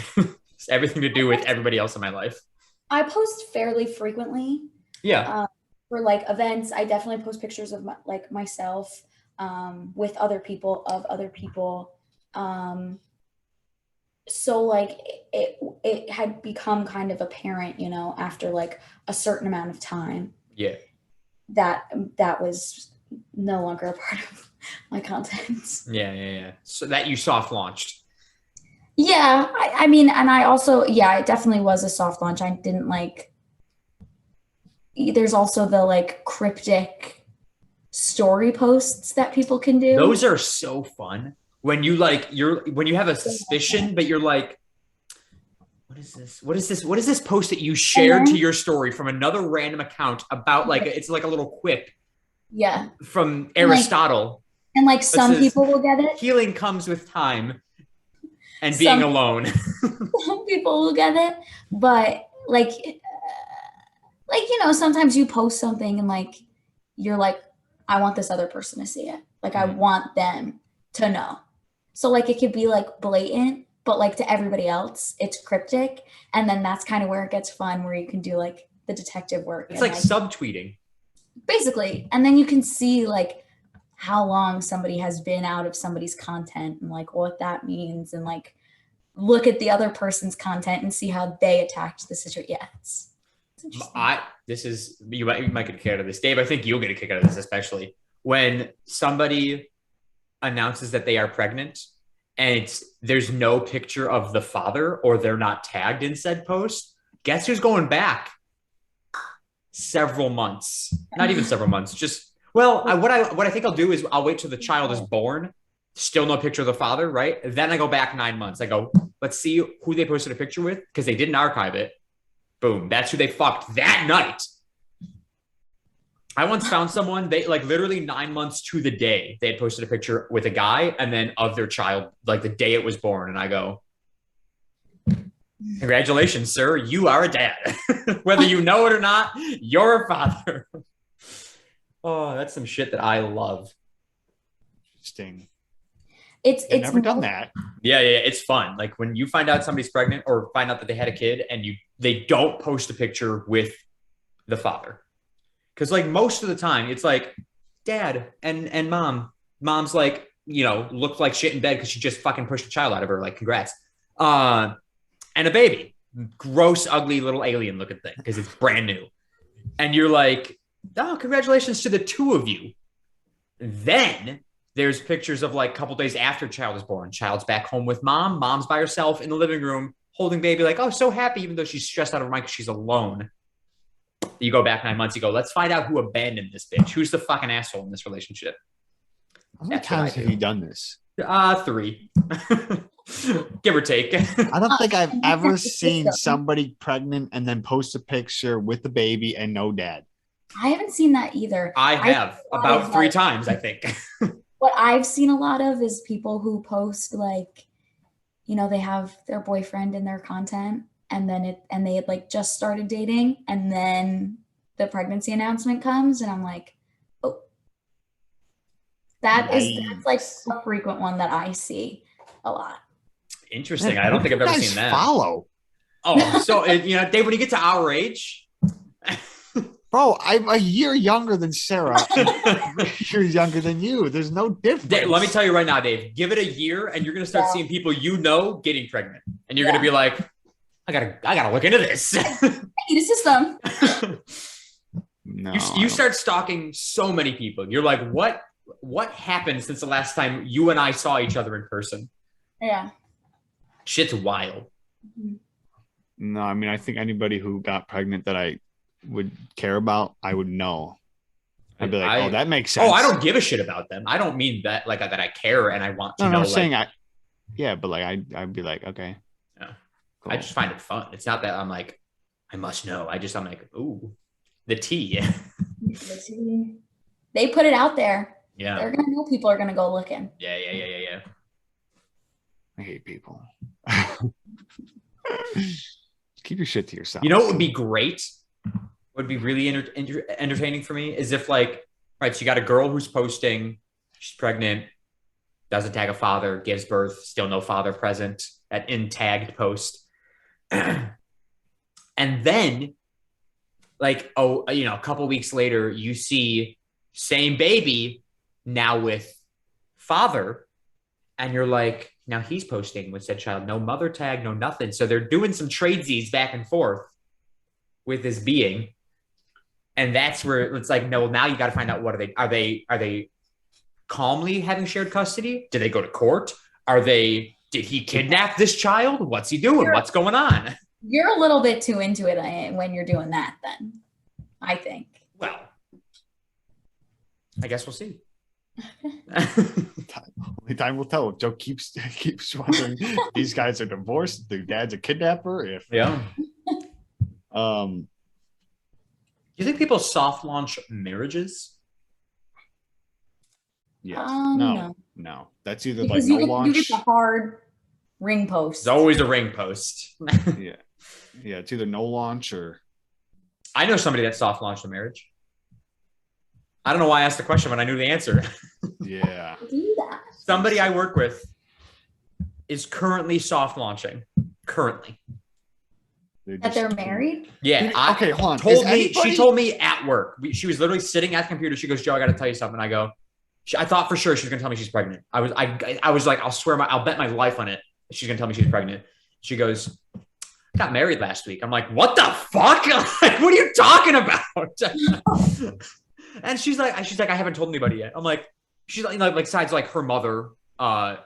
It's everything to do with everybody else in my life. I post fairly frequently. Yeah. For like events, I definitely post pictures of myself with other people, of other people. So like it had become kind of apparent, you know, after like a certain amount of time. Yeah. That was no longer a part of my content. Yeah. So that you soft launched. Yeah, I mean, and I also, it definitely was a soft launch. I didn't like, there's also the like cryptic story posts that people can do. Those are so fun. When you like, when you have a suspicion, but you're like, what is this? What is this post that you shared to your story from another random account about like, it's like a little quip. Yeah. From Aristotle. And like some people will get it. Healing comes with time. And being alone. Some people will get it, but like, you know, sometimes you post something and like, you're like, I want this other person to see it. Like, I want them to know. So like, it could be like blatant, but like to everybody else, it's cryptic. And then that's kind of where it gets fun, where you can do like the detective work. It's like subtweeting. Basically. And then you can see like how long somebody has been out of somebody's content and like what that means, and like look at the other person's content and see how they attacked the situation. Yeah, it's interesting. You might get a kick out of this, Dave. I think you'll get a kick out of this, especially when somebody announces that they are pregnant and there's no picture of the father, or they're not tagged in said post. Guess who's going back? Several months, not even several months, just. Well, what I think I'll do is I'll wait till the child is born, still no picture of the father, right? Then I go back 9 months. I go, let's see who they posted a picture with, because they didn't archive it. Boom, that's who they fucked that night. I once found someone, they like literally 9 months to the day, they had posted a picture with a guy and then of their child, like the day it was born. And I go, congratulations, sir, you are a dad. Whether you know it or not, you're a father. Oh, that's some shit that I love. Interesting. It's never done that. Yeah, it's fun. Like when you find out somebody's pregnant or find out that they had a kid and they don't post a picture with the father. Because like most of the time it's like dad and mom's like, looked like shit in bed because she just fucking pushed a child out of her. Like, congrats. And a baby, gross, ugly little alien looking thing because it's brand new. And you're like, oh, congratulations to the two of you. Then there's pictures of like a couple days after child is born. Child's back home with mom's by herself in the living room holding baby, like, oh, so happy, even though she's stressed out of her mind because she's alone. You go back 9 months, you go, let's find out who abandoned this bitch. Who's the fucking asshole in this relationship? How many times have you done this? 3. Give or take. I don't think I've ever seen somebody pregnant and then post a picture with the baby and no dad. I haven't seen that either. I have about 3 times, I think. What I've seen a lot of is people who post like, they have their boyfriend in their content and they had like just started dating and then the pregnancy announcement comes and I'm like, oh, that's like a frequent one that I see a lot. Interesting. I don't think I've ever seen that. Follow. Oh, so Dave, when you get to our age, bro, I'm a year younger than Sarah. You're younger than you. There's no difference. Dave, let me tell you right now, Dave. Give it a year, and you're gonna start seeing people getting pregnant, and you're gonna be like, I gotta look into this. I need a system. No, you start stalking so many people. You're like, what happened since the last time you and I saw each other in person? Yeah. Shit's wild. No, I mean, I think anybody who got pregnant that I would care about, I would know. I'd be like, oh, that makes sense. Oh, I don't give a shit about them. I don't mean that like that I care and I want to know. I'm saying but like I'd be like, okay. Yeah. Cool. I just find it fun. It's not that I'm like, I must know. I'm like, ooh, the tea. The tea. They put it out there. Yeah. They're gonna know people are gonna go looking. Yeah. I hate people. Keep your shit to yourself. You know what would be great? Would be really entertaining for me is if like, right, so you got a girl who's posting, she's pregnant, doesn't tag a father, gives birth, still no father present, at in tagged post. And then like, a couple weeks later, you see same baby now with father. And you're like, now he's posting with said child, no mother tag, no nothing. So they're doing some tradesies back and forth with this being. And that's where it's like, no, now you got to find out, what are they calmly having shared custody? Did they go to court? Did he kidnap this child? What's he doing? What's going on? You're a little bit too into it when you're doing that then, I think. Well, I guess we'll see. Only time will tell. Joe keeps wondering these guys are divorced, their dad's a kidnapper. Do you think people soft launch marriages? Yes. No. That's either because like no launch. You get the hard ring post. It's always a ring post. Yeah. It's either no launch or. I know somebody that soft launched a marriage. I don't know why I asked the question when I knew the answer. Yeah. Do that. Somebody I work with is currently soft launching. Currently. That they're married? Yeah. Okay, hold on. She told me at work. She was literally sitting at the computer. She goes, Joe, I got to tell you something. I go, I thought for sure she was going to tell me she's pregnant. I was like, I'll bet my life on it. She's going to tell me she's pregnant. She goes, I got married last week. I'm like, what the fuck? Like, what are you talking about? And she's like, I haven't told anybody yet. I'm like, she's like besides like her mother, I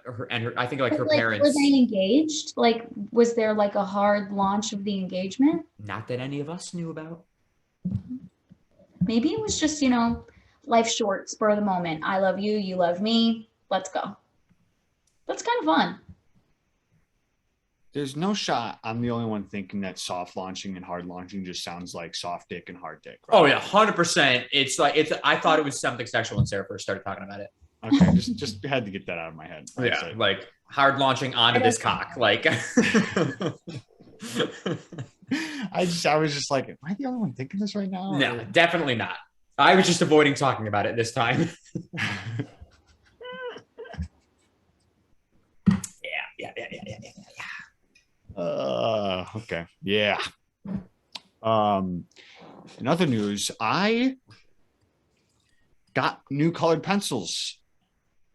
think like her parents. Were they engaged? Like, was there like a hard launch of the engagement? Not that any of us knew about. Maybe it was just, life short, spur of the moment. I love you, you love me. Let's go. That's kind of fun. There's no shot I'm the only one thinking that soft launching and hard launching just sounds like soft dick and hard dick. Right? Oh yeah, 100%. It's like I thought it was something sexual when Sarah first started talking about it. Okay, just had to get that out of my head. Yeah, like hard launching onto this cock. Like I was just like, am I the only one thinking this right now? No, definitely not. I was just avoiding talking about it this time. Okay. Yeah. In other news, I got new colored pencils,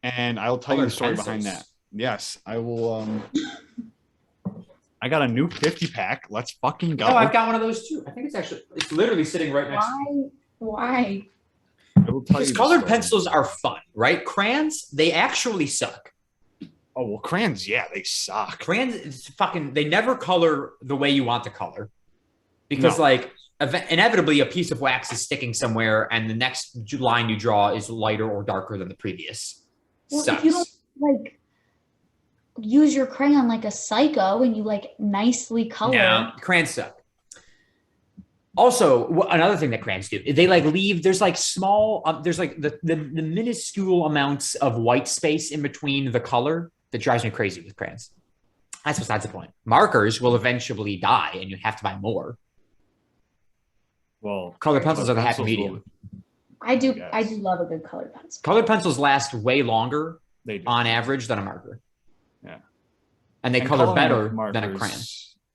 and I'll tell you the story behind that. Yes, I will. I got a new 50 pack. Let's fucking go. Oh, I've got one of those too. I think it's literally sitting right next to me. Why? I will tell Because you colored pencils are fun, right? Crayons, they actually suck. Oh, well, crayons, yeah, they suck. Crayons, they never color the way you want to color. Because, No. like, inevitably a piece of wax is sticking somewhere and the next line you draw is lighter or darker than the previous. Well, Sucks. if you don't, like, use your crayon like a psycho and you, like, nicely color. No, crayons suck. Also, another thing that crayons do, they like leave, there's like small, there's like the minuscule amounts of white space in between the color that drives me crazy with crayons. That's besides the point. Markers will eventually die and you have to buy more. Well, colored pencils are the happy medium. I do love a good colored pencil. Colored pencils last way longer on average than a marker. Yeah. And they color better than a crayon.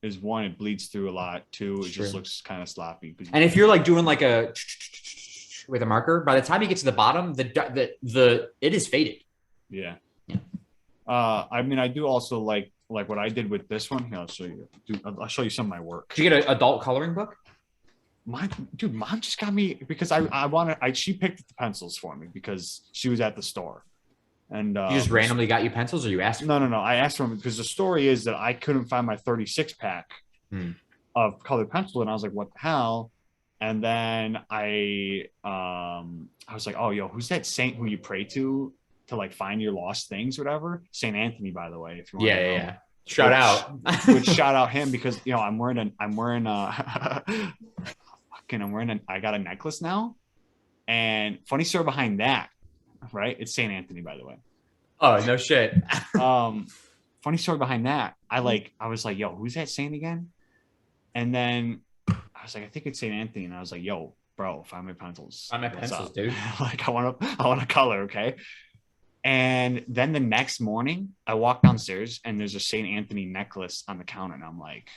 Is one, it bleeds through a lot. Two, it just looks kind of sloppy. And if you're like doing like a with a marker, by the time you get to the bottom, it is faded. Yeah. Yeah. I mean, I do also like what I did with this one. Here, I'll show you. I'll show you some of my work. Did you get an adult coloring book? Mom just got me because she picked the pencils for me because she was at the store. And you just randomly got you pencils, or you asked? No. I asked for them because the story is that I couldn't find my 36 pack of colored pencil, and I was like, "What the hell?" And then I was like, "Oh, yo, who's that saint who you pray to like find your lost things, whatever?" Saint Anthony, by the way. If you want to know. Yeah. Shout out. Shout out him because I got a necklace now, and funny story behind that. Right, it's Saint Anthony, by the way. Oh, no shit. Funny story behind that. I was like, yo, who's that saint again? And then I was like, I think it's Saint Anthony. And I was like, yo, bro, find my pencils. Find my pencils, dude. Like, I want to color, okay? And then the next morning, I walk downstairs and there's a Saint Anthony necklace on the counter, and I'm like,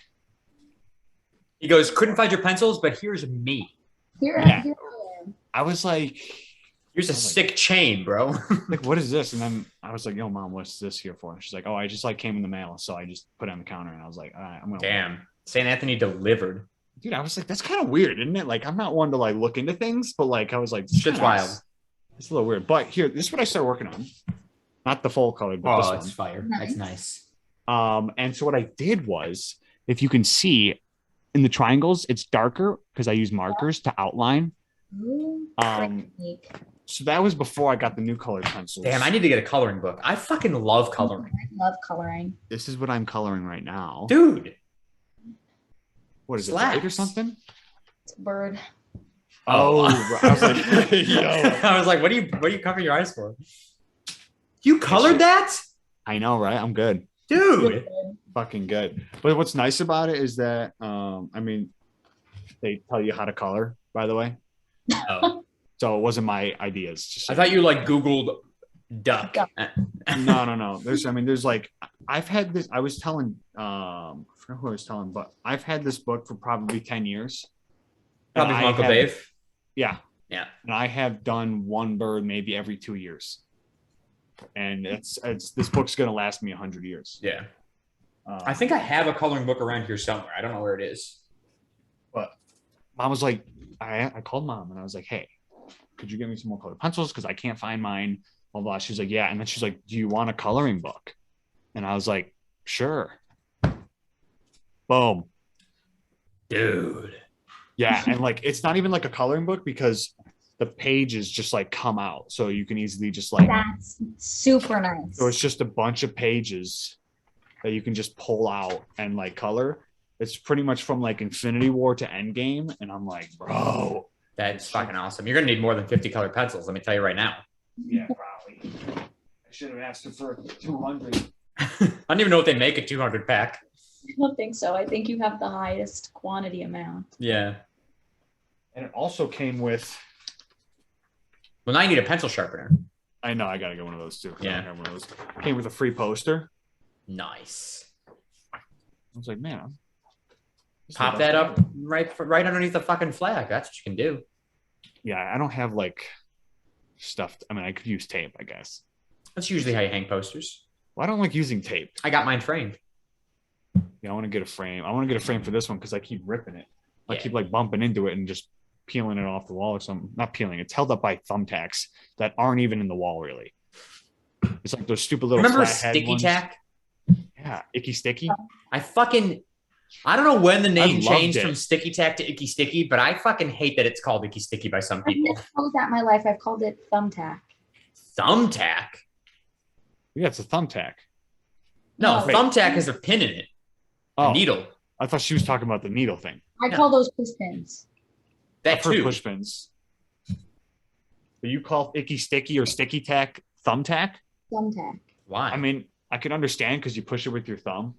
he goes, couldn't find your pencils, but here's me. Here I am. I was like, here's a sick chain, bro. Like, what is this? And then I was like, yo, Mom, what's this here for? And she's like, oh, I just came in the mail. So I just put it on the counter, and I was like, all right, I'm going to. Damn. St. Anthony delivered. Dude, I was like, that's kind of weird, isn't it? Like, I'm not one to like look into things, but like, I was like, shit's wild. It's a little weird. But here, this is what I started working on. Not the full color, but this one. It's fire. Nice. That's nice. And so what I did was, if you can see in the triangles, it's darker because I use markers to outline. So that was before I got the new colored pencils. Damn, I need to get a coloring book. I fucking love coloring. I love coloring. This is what I'm coloring right now. Dude. What is it, light or something? It's a bird. Oh, I was like, yo. I was like, what are you covering your eyes for? You colored that? I know, right? I'm good. Dude. Fucking good. But what's nice about it is that, I mean, they tell you how to color, by the way. Oh. So it wasn't my ideas. I thought you like Googled duck. No. There's like, I've had this, I was telling, I forgot who I was telling, but I've had this book for probably 10 years. Probably from Uncle Dave. Yeah. Yeah. And I have done one bird maybe every 2 years. And it's this book's going to last me 100 years. Yeah. I think I have a coloring book around here somewhere. I don't know where it is. But Mom was like, I called Mom and I was like, hey, could you get me some more colored pencils? Because I can't find mine. Blah, blah. She's like, yeah. And then she's like, do you want a coloring book? And I was like, sure. Boom. Dude. Yeah. And like, it's not even like a coloring book because the pages just like come out. So you can easily just like. That's super nice. So it's just a bunch of pages that you can just pull out and like color. It's pretty much from like Infinity War to Endgame. And I'm like, bro. That's fucking awesome. You're going to need more than 50 colored pencils. Let me tell you right now. Yeah, probably. I should have asked her for 200. I don't even know what they make a 200 pack. I don't think so. I think you have the highest quantity amount. Yeah. And it also came with. Well, now you need a pencil sharpener. I know. I got to get one of those too. Yeah. I got one of those. Came with a free poster. Nice. I was like, man, Pop that up right underneath the fucking flag. That's what you can do. Yeah, I don't have like stuff. I mean, I could use tape, I guess. That's usually how you hang posters. Well, I don't like using tape. I got mine framed. Yeah, I want to get a frame. I want to get a frame for this one because I keep ripping it. I Yeah. keep like bumping into it and just peeling it off the wall or something. Not peeling. It's held up by thumbtacks that aren't even in the wall, really. It's like those stupid little Remember flathead sticky ones. tack? Yeah, icky sticky. I don't know when the name loved changed it. from sticky tack to icky sticky, but I fucking hate that it's called icky sticky by some I've people. never called that in my life. I've called it thumbtack. Thumbtack? Yeah, it's a thumbtack. No, No. thumbtack has a pin in it. A Oh, needle. I thought she was talking about the needle thing. I No. call those push pins. That I've heard too. push pins. But you call icky sticky or sticky tack thumbtack? Thumbtack. Why? I mean, I can understand because you push it with your thumb.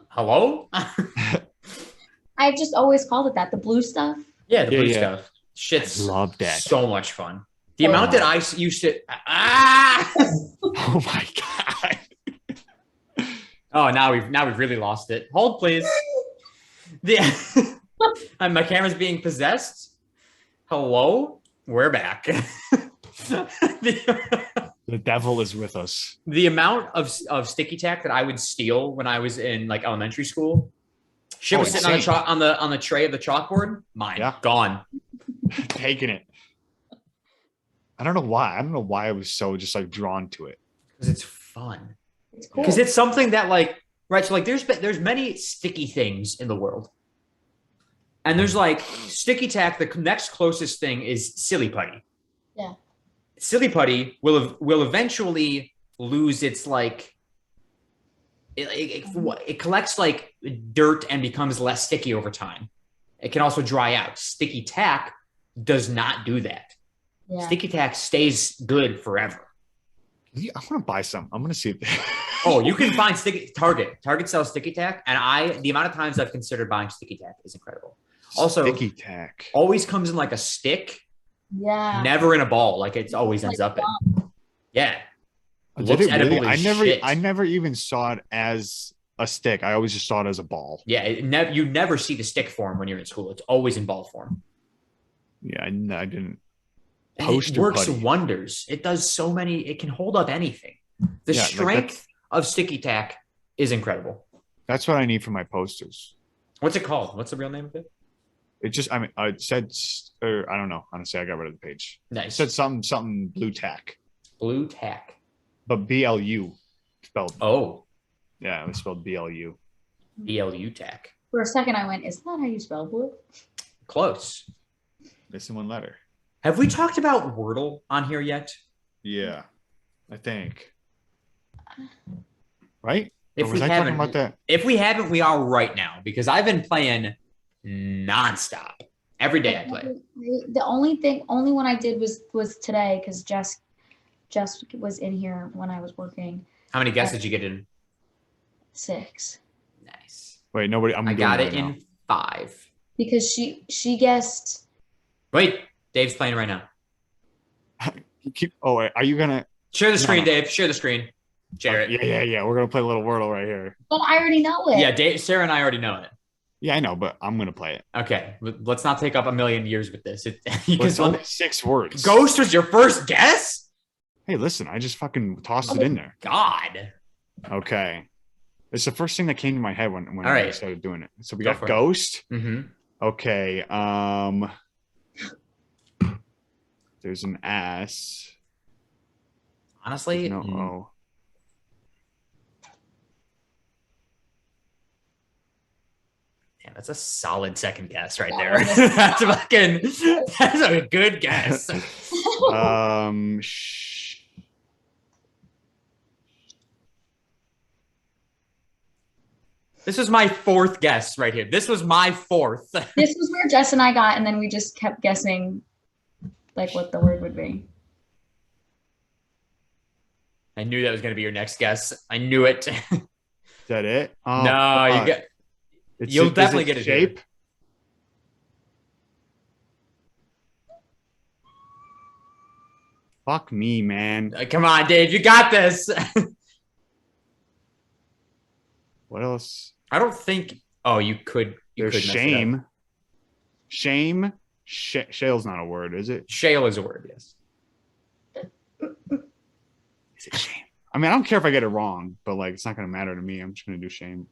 Hello? I've just always called it that. The blue stuff. Yeah, the blue Yeah. stuff. Shit's Love that. so much fun. The Oh. amount that I used to Oh my god. Oh, now we've really lost it. Hold, please. My camera's being possessed. Hello? We're back. The devil is with us. The amount of sticky tack that I would steal when I was in like elementary school. Shit was sitting insane. on the tray of the chalkboard. Mine. Yeah. Gone. Taking it. I don't know why. I don't know why I was so just like drawn to it. Because it's fun. It's cool. Because it's something that like, right, so like there's many sticky things in the world. And there's like sticky tack, the next closest thing is silly putty. Yeah. Silly putty will eventually lose its like it collects like dirt and becomes less sticky over time. It can also dry out. Sticky tack does not do that. Yeah. Sticky tack stays good forever. I want to buy some. I'm gonna see if Oh, you can find Target. Target sells sticky tack, and the amount of times I've considered buying sticky tack is incredible. Also, sticky tack. always comes in like a stick, Yeah. never in a ball. Like it always ends up in. Yeah. Did Looks it really? edible as I shit. never even saw it as a stick. I always just saw it as a ball. Yeah, you never see the stick form when you're in school. It's always in ball form. Yeah, I didn't. And it Poster works putty. wonders. It does so many. It can hold up anything. The Yeah, like strength of sticky tack is incredible. That's what I need for my posters. What's it called? What's the real name of it? It just, I mean, it said, or I don't know. Honestly, I got rid of the page. It Nice. said something blue tack, Blue tack. but BLU spelled. Oh, Yeah, it was spelled BLU. BLU tack. For a second, I went, "Is that how you spell blue?" Close. Missing one letter. Have we talked about Wordle on here yet? Yeah, I think. Right? If Or we was I talking haven't, about that? if we haven't, we are right now because I've been playing nonstop. Every day I play. The only one I did was today because Jess was in here when I was working. How many guesses did you get in? 6 Nice. Wait, nobody. I'm I doing got it right now. in 5. because she guessed. Wait, Dave's playing right now. Oh, wait, are you gonna? Share the screen, No. Dave. Share the screen. Share it. Yeah. We're gonna play a little Wordle right here. But I already know it. Yeah, Dave, Sarah and I already know it. Yeah, I know, but I'm gonna play it. Okay, let's not take up a million years with this. It's Because only 6 words. Ghost was your first guess? Hey, listen, I just fucking tossed it in there. God. Okay. It's the first thing that came to my head when All right. I started doing it. So we Go got for it. Ghost. Mm-hmm. Okay. There's an S. Honestly, No O. damn, that's a solid second guess right Yeah, there. That's a good guess. This was my 4th guess right here. This was my 4th. This was where Jess and I got, and then we just kept guessing, like what the word would be. I knew that was going to be your next guess. I knew it. Is that it? Oh, No, you fuck. get. It's- You'll is definitely get it here. shape. Fuck me, man. Come on, Dave. You got this. What else? I don't think. Oh, you could. You There's could mess it up. shame. Shale's not a word, is it? Shale is a word. Yes. Is it shame? I mean, I don't care if I get it wrong, but like, it's not going to matter to me. I'm just going to do shame.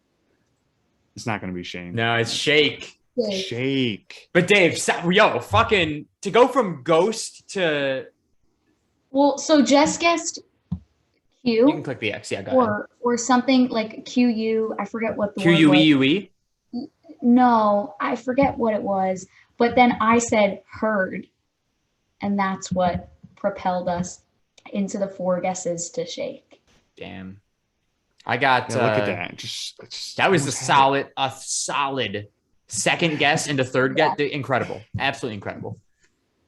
It's not going to be shame. No, it's shake. Shake. But Dave, fucking to go from ghost to. Well, so Jess guessed You can Q click the X. Yeah, go ahead. or something like QU. I forget what the word QUEUE. was. No, I forget what it was. But then I said herd, and that's what propelled us into the 4 guesses to shake. Damn. I got. Yeah, look at that. That was a solid second guess into third guess. Incredible. Absolutely incredible.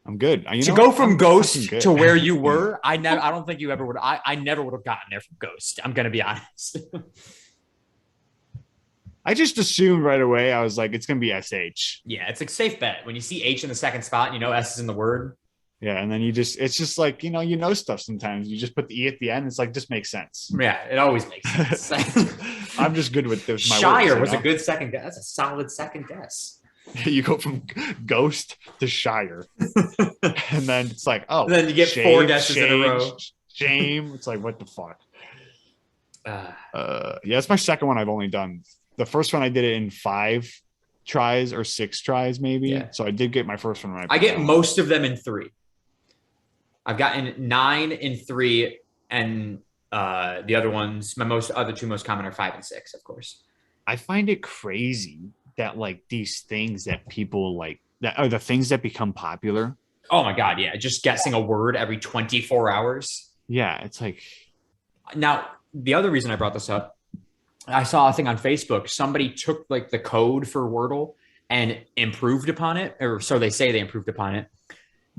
I'm good. To go from ghost to where you were, I don't think you ever would. I never would have gotten there from ghost. I'm gonna be honest. I just assumed right away. I was like, it's gonna be SH. Yeah, it's a safe bet. When you see H in the second spot, you know S is in the word. Yeah, and then it's just like, you know stuff sometimes. You just put the E at the end. It's like, just makes sense. Yeah, it always makes sense. I'm just good with this. Shire was a good second guess. That's a solid second guess. You go from ghost to Shire. And then it's like, oh. And then you get 4 guesses in a row. Shame. It's like, what the fuck? Yeah, it's my second one I've only done. The first one I did it in 5 tries or 6 tries, maybe. Yeah. So I did get my first one right. I get most of them in 3. I've gotten 9 in 3, and the other ones, other 2 most common are 5 and 6, of course. I find it crazy that like these things that people like that are the things that become popular. Oh my God, yeah. Just guessing a word every 24 hours. Yeah, it's like. Now, the other reason I brought this up, I saw a thing on Facebook. Somebody took like the code for Wordle and improved upon it, or so they say they improved upon it,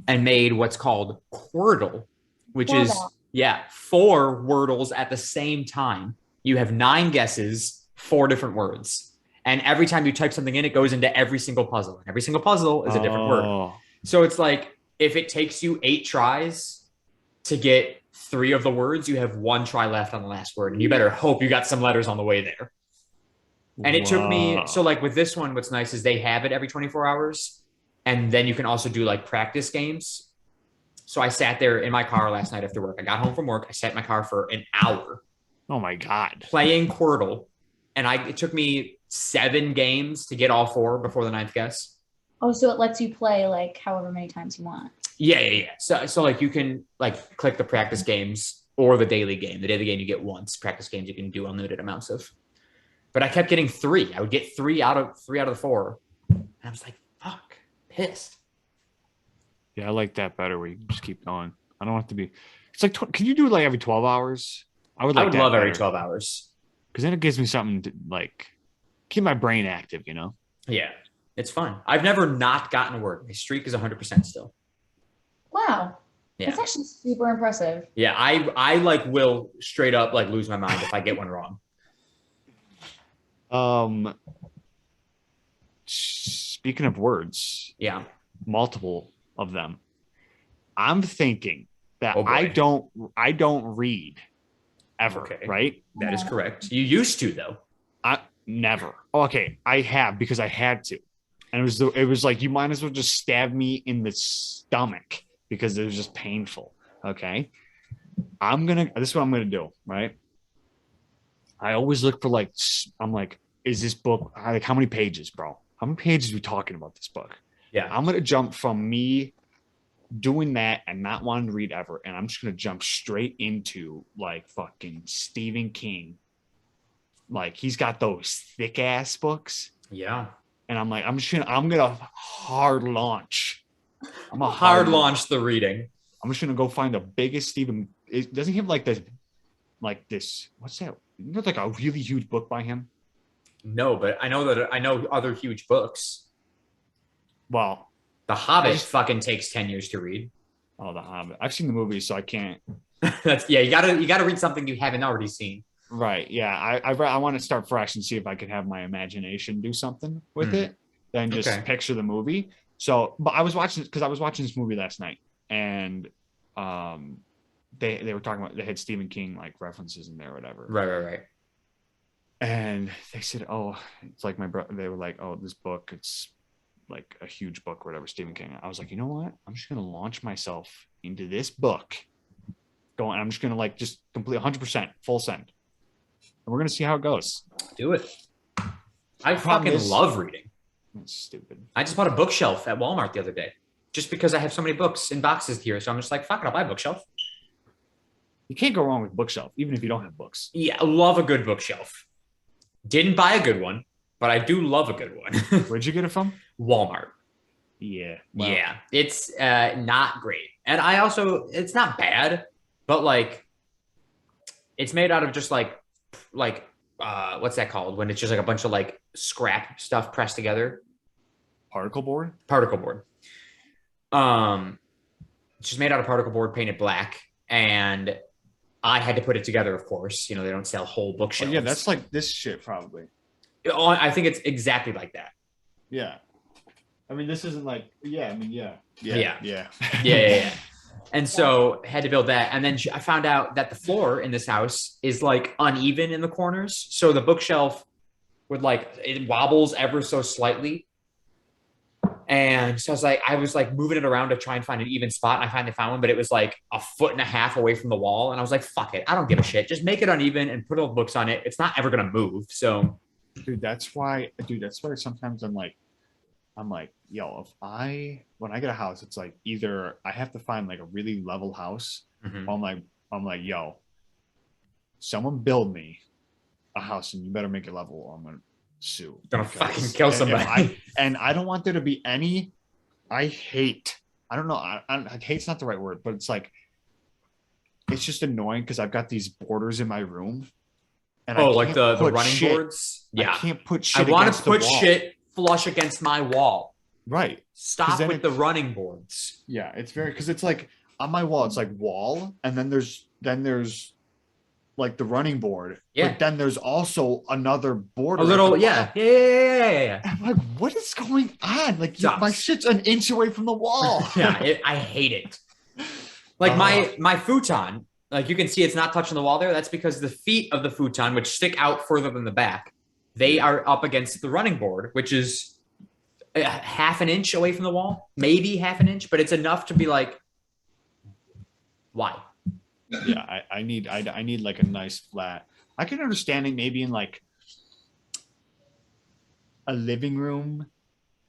and made what's called Quordle, which is 4 Wordles at the same time. You have 9 guesses, 4 different words. And every time you type something in, it goes into every single puzzle. Every single puzzle is a different word. So it's like, if it takes you 8 tries to get 3 of the words, you have 1 try left on the last word. And you better hope you got some letters on the way there. And it took me, so like with this one, what's nice is they have it every 24 hours. And then you can also do like practice games. So I sat there in my car last night after work. I got home from work. I sat in my car for an hour. Oh my God. Playing Quordle. And it took me 7 games to get all 4 before the 9th guess. Oh, so it lets you play like however many times you want. Yeah. So like you can like click the practice games or the daily game. The daily game you get once. Practice games you can do unlimited amounts of. But I kept getting 3. I would get 3 out of the 4. And I was like, fuck, pissed. Yeah, I like that better where you just keep going. I don't have to be. It's like, can you do it like every 12 hours? I would love better. Every 12 hours. Because then it gives me something to like keep my brain active, you know? Yeah, it's fun. I've never not gotten a word. My streak is 100% still. Wow. Yeah. That's actually super impressive. Yeah, I like will straight up like lose my mind if I get one wrong. Speaking of words, yeah, multiple of them. I'm thinking that Oh, I don't read ever, Okay. right? that is correct. You used to though. I never. Okay, I have because I had to. And it was like you might as well just stab me in the stomach because it was just painful. Okay. This is what I'm gonna do, right? I always look for like, I'm like, is this book like how many pages, bro? How many pages are we talking about this book? Yeah. I'm gonna jump from me doing that and not wanting to read ever, and I'm just gonna jump straight into like fucking Stephen King. Like he's got those thick ass books. Yeah. And I'm like, I'm gonna hard launch. I'm a Hard launch the reading. I'm just gonna go find the biggest Stephen. Doesn't he have like this? What's that? You know, like a really huge book by him. No, but I know other huge books. Well, The Hobbit fucking takes 10 years to read. Oh, The Hobbit. I've seen the movie, so I can't. You gotta read something you haven't already seen. Right. Yeah. I want to start fresh and see if I could have my imagination do something with it than just picture the movie. So, but I was watching this movie last night, and they were talking about, they had Stephen King like references in there or whatever. Right. And they said, "Oh, it's like my brother." They were like, "Oh, this book, it's like a huge book or whatever, Stephen King." I was like, you know what? I'm just gonna launch myself into this book. Going, I'm just gonna like just complete 100% full send, and we're gonna see how it goes. Do it. I Problem fucking is- love reading. That's stupid. I just bought a bookshelf at Walmart the other day, just because I have so many books in boxes here. So I'm just like, fuck it, I'll buy a bookshelf. You can't go wrong with bookshelf, even if you don't have books. Yeah, I love a good bookshelf. Didn't buy a good one, but I do love a good one. Where'd you get it from? Walmart. Yeah. Yeah, it's not great. And I also, it's not bad, but like, it's made out of just like, what's that called? When it's just like a bunch of like scrap stuff pressed together. Particle board. Particle board. It's just made out of particle board painted black. And I had to put it together, of course. You know, they don't sell whole bookshelves. Yeah, that's like this shit probably. I think it's exactly like that. Yeah. I mean, this isn't like, yeah. I mean, yeah. Yeah. Yeah. And so had to build that. And then I found out that the floor in this house is like uneven in the corners. So the bookshelf would like, it wobbles ever so slightly. And so I was like moving it around to try and find an even spot. And I finally found one, but it was like 1.5 feet away from the wall. And I was like, fuck it. I don't give a shit. Just make it uneven and put all the books on it. It's not ever going to move. So that's why sometimes I'm like, yo, when I get a house, it's like either I have to find like a really level house. Mhm. Or I'm like, yo, someone build me a house and you better make it level or I'm gonna sue. Gonna fucking kill somebody. I don't want there to be any. I don't know. Hate's not the right word, but it's like it's just annoying because I've got these borders in my room. And like the running boards. Yeah, I can't put shit. I want to put shit flush against my wall. Right. Stop with the running boards. Yeah, it's very because it's like on my wall, it's like wall, and then there's like the running board. Yeah. But then there's also another border. A little, yeah. I'm like, what is going on? Like Sucks. my shit's an inch away from the wall. Yeah, I hate it. Like my futon, like you can see it's not touching the wall there. That's because the feet of the futon, which stick out further than the back, they are up against the running board, which is 1/2 inch away from the wall, maybe 1/2 inch, but it's enough to be like, why? Yeah, I need like a nice flat. I can understand it maybe in like a living room,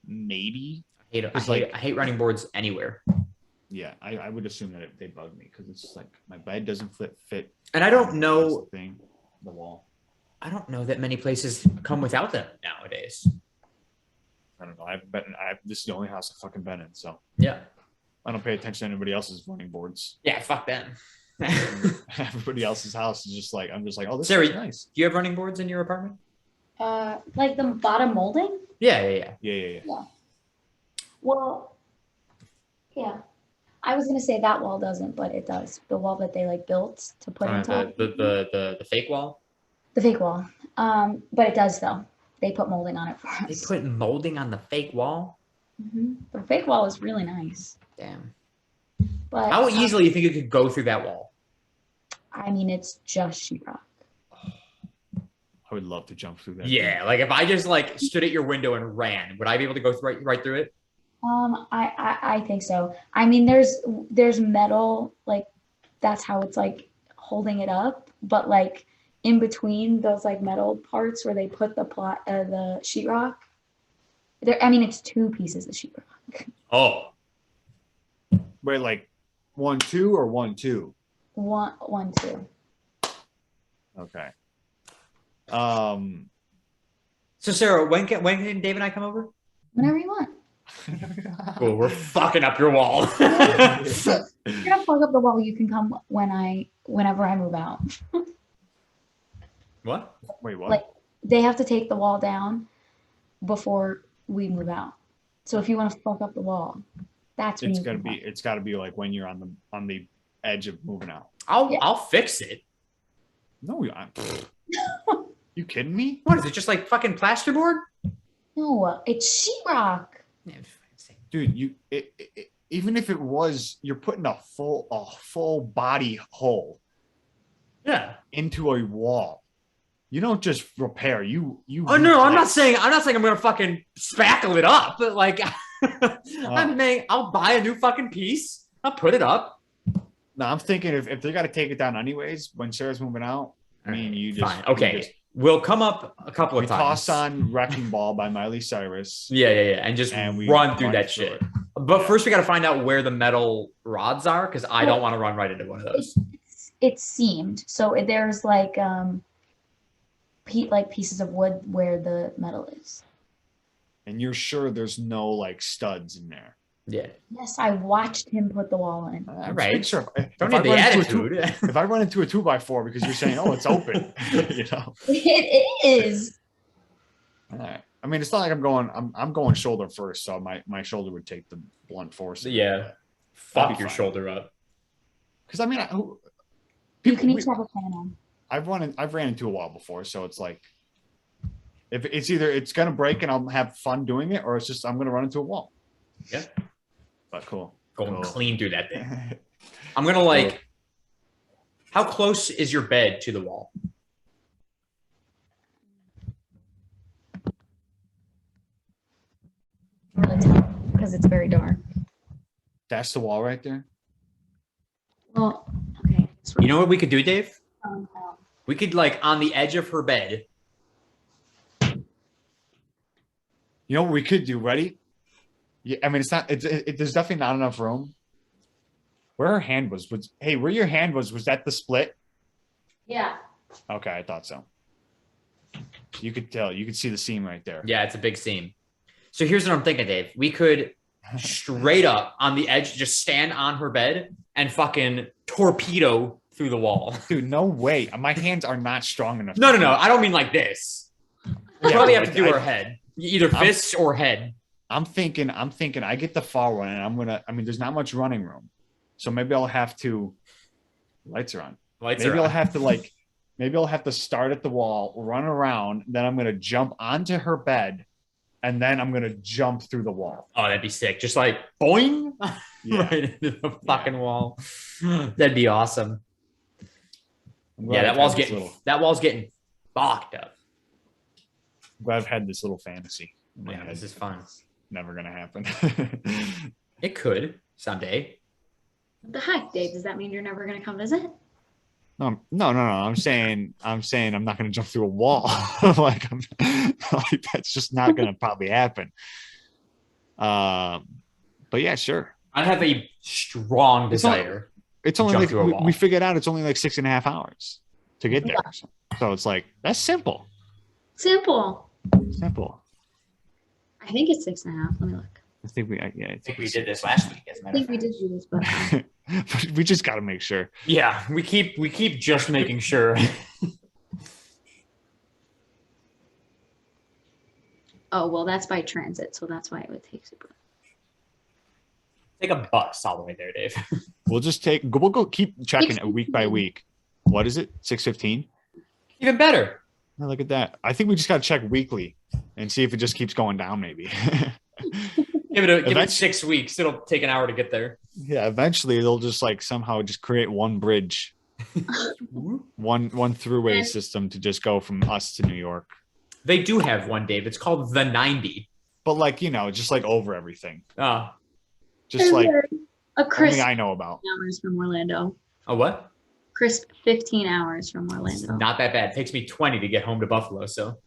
maybe. I hate running boards anywhere. Yeah, I would assume that they bug me because it's like my bed doesn't fit. And I don't know the wall. I don't know that many places come without them nowadays. I don't know. This is the only house I've fucking been in, so Yeah. I don't pay attention to anybody else's running boards. Yeah, fuck them. Everybody else's house is just like I'm just like, oh, this Sarah, is nice. Do you have running boards in your apartment? Like the bottom molding? Yeah. Well, yeah. I was gonna say that wall doesn't, but it does. The wall that they like built to put on top. The fake wall? The fake wall. But it does though. They put molding on it for us. They put molding on the fake wall? Mm-hmm. The fake wall is really nice. Damn. But how easily do you think you could go through that wall? I mean, it's just sheetrock. I would love to jump through that. Yeah, like if I just like stood at your window and ran, would I be able to go right through it? I think so. I mean, there's metal, like that's how it's like holding it up, but like in between those like metal parts where they put the sheetrock. I mean, it's 2 pieces of sheetrock. Oh. Wait, like 1, 2 or 1, 2? 1, 2. Okay. So Sarah, when can Dave and I come over? Whenever you want. Oh, we're fucking up your wall. You're gonna plug up the wall. You can come whenever I move out. What? Wait, what? Like they have to take the wall down before we move out. So if you want to fuck up the wall, that's when it's gotta be like when you're on the edge of moving out. I'll fix it. No, you kidding me? What is it? Just like fucking plasterboard? No, it's sheetrock. Dude, even if it was, you're putting a full body hole. Yeah. Into a wall. You don't just repair. You. Oh no, I'm not replace. saying I'm gonna fucking spackle it up, but like I'll buy a new fucking piece. I'll put it up. No, I'm thinking if they got to take it down anyways, when Sarah's moving out, I mean, you just fine. Okay, you just, we'll come up a couple we of times. toss on Wrecking Ball by Miley Cyrus. Yeah, and just we run through that shit. it. But first, we got to find out where the metal rods are because I don't want to run right into one of those. It's seamed, so there's like pieces of wood where the metal is. And you're sure there's no like studs in there? Yeah. Yes, I watched him put the wall in. All right. Sure. Don't need the attitude. If I run into a 2x4 because you're saying, "Oh, it's open," It is. All right. I mean, it's not like I'm going shoulder first, so my shoulder would take the blunt force. Yeah. Fuck your shoulder up. Because I mean, You can each have a fan on. I've ran into a wall before, so it's like if it's either it's gonna break and I'll have fun doing it, or it's just I'm gonna run into a wall. Yeah. But cool. Going clean through that thing. I'm gonna like. How close is your bed to the wall? Because it's very dark. That's the wall right there. Well, okay. You know what we could do, Dave? Um, We could like on the edge of her bed. You know what we could do? Ready? Yeah, I mean, it's not. There's definitely not enough room. Where her hand was where your hand was that the split? Yeah. Okay, I thought so. You could tell. You could see the seam right there. Yeah, it's a big seam. So here's what I'm thinking, Dave. We could straight up on the edge, just stand on her bed and fucking torpedo through the wall. Dude, no way. My hands are not strong enough. No. I don't mean like this. We Yeah, probably have to like, do her head, either fists or head. I'm thinking I get the far one and I mean, there's not much running room. So maybe I'll have to lights are on. Maybe I'll have to start at the wall, run around, then I'm going to jump onto her bed, and then I'm going to jump through the wall. Oh, that'd be sick. Just like boing Yeah. right into the fucking wall. That'd be awesome. I'm glad Yeah, I've had that wall's getting fucked up. I'm glad I've had this little fantasy. Yeah, this is fun. Never going to happen. It could someday. What the heck, Dave? Does that mean you're never going to come visit? No. I'm saying I'm not going to jump through a wall. like that's just not going to probably happen. But yeah, sure. I have a strong desire. It's only like we figured out it's only like 6.5 hours to get there. So it's like that's simple. Simple. I think it's 6.5. Let me look. I think we did this last week. As a I matter of think we fact. did do this, but we just got to make sure. Yeah, we keep just making sure. oh well, that's by transit, so that's why it would take super. Take a bus all the way there, Dave. We'll go keep checking it week by week. What is it? 6:15. Even better. Oh, look at that. I think we just got to check weekly and see if it just keeps going down. Maybe. Give it 6 weeks. It'll take an hour to get there. Yeah, eventually they'll just like somehow just create one bridge, one throughway system to just go from us to New York. They do have one, Dave. It's called the 90. But like just like over everything, Ah, just like a crisp only I know about. hours from Orlando. a what? Crisp 15 hours from It's Orlando. not that bad. It takes me 20 to get home to Buffalo. So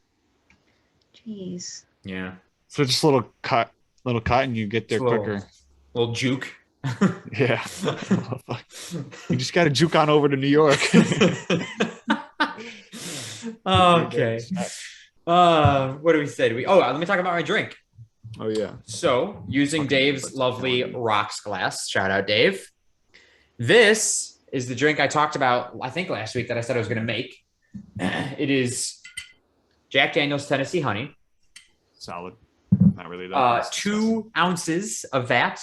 Jeez. yeah, So just a little cut, and you get there quicker. Little juke. Yeah. You just got to juke on over to New York. Okay. What do we say? Let me talk about my drink. Oh yeah. So, using Dave's lovely rocks glass, shout out Dave. This is the drink I talked about, I think last week, that I said I was going to make. It is Jack Daniel's Tennessee Honey. Solid. Not really that. 2 ounces of that.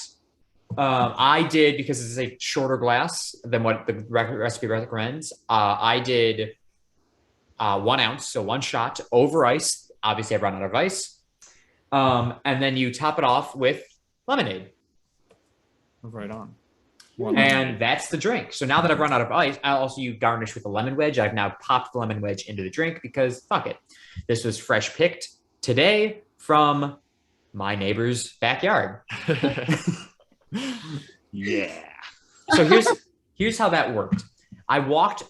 I did, because it's a shorter glass than what the recipe recommends. I did 1 ounce, so 1 shot over ice. Obviously, I've run out of ice. And then you top it off with lemonade. Right on. And that's the drink. So now that I've run out of ice, I'll also use garnish with a lemon wedge. I've now popped the lemon wedge into the drink because fuck it. This was fresh picked today from my neighbor's backyard. Yeah. So here's how that worked. I walked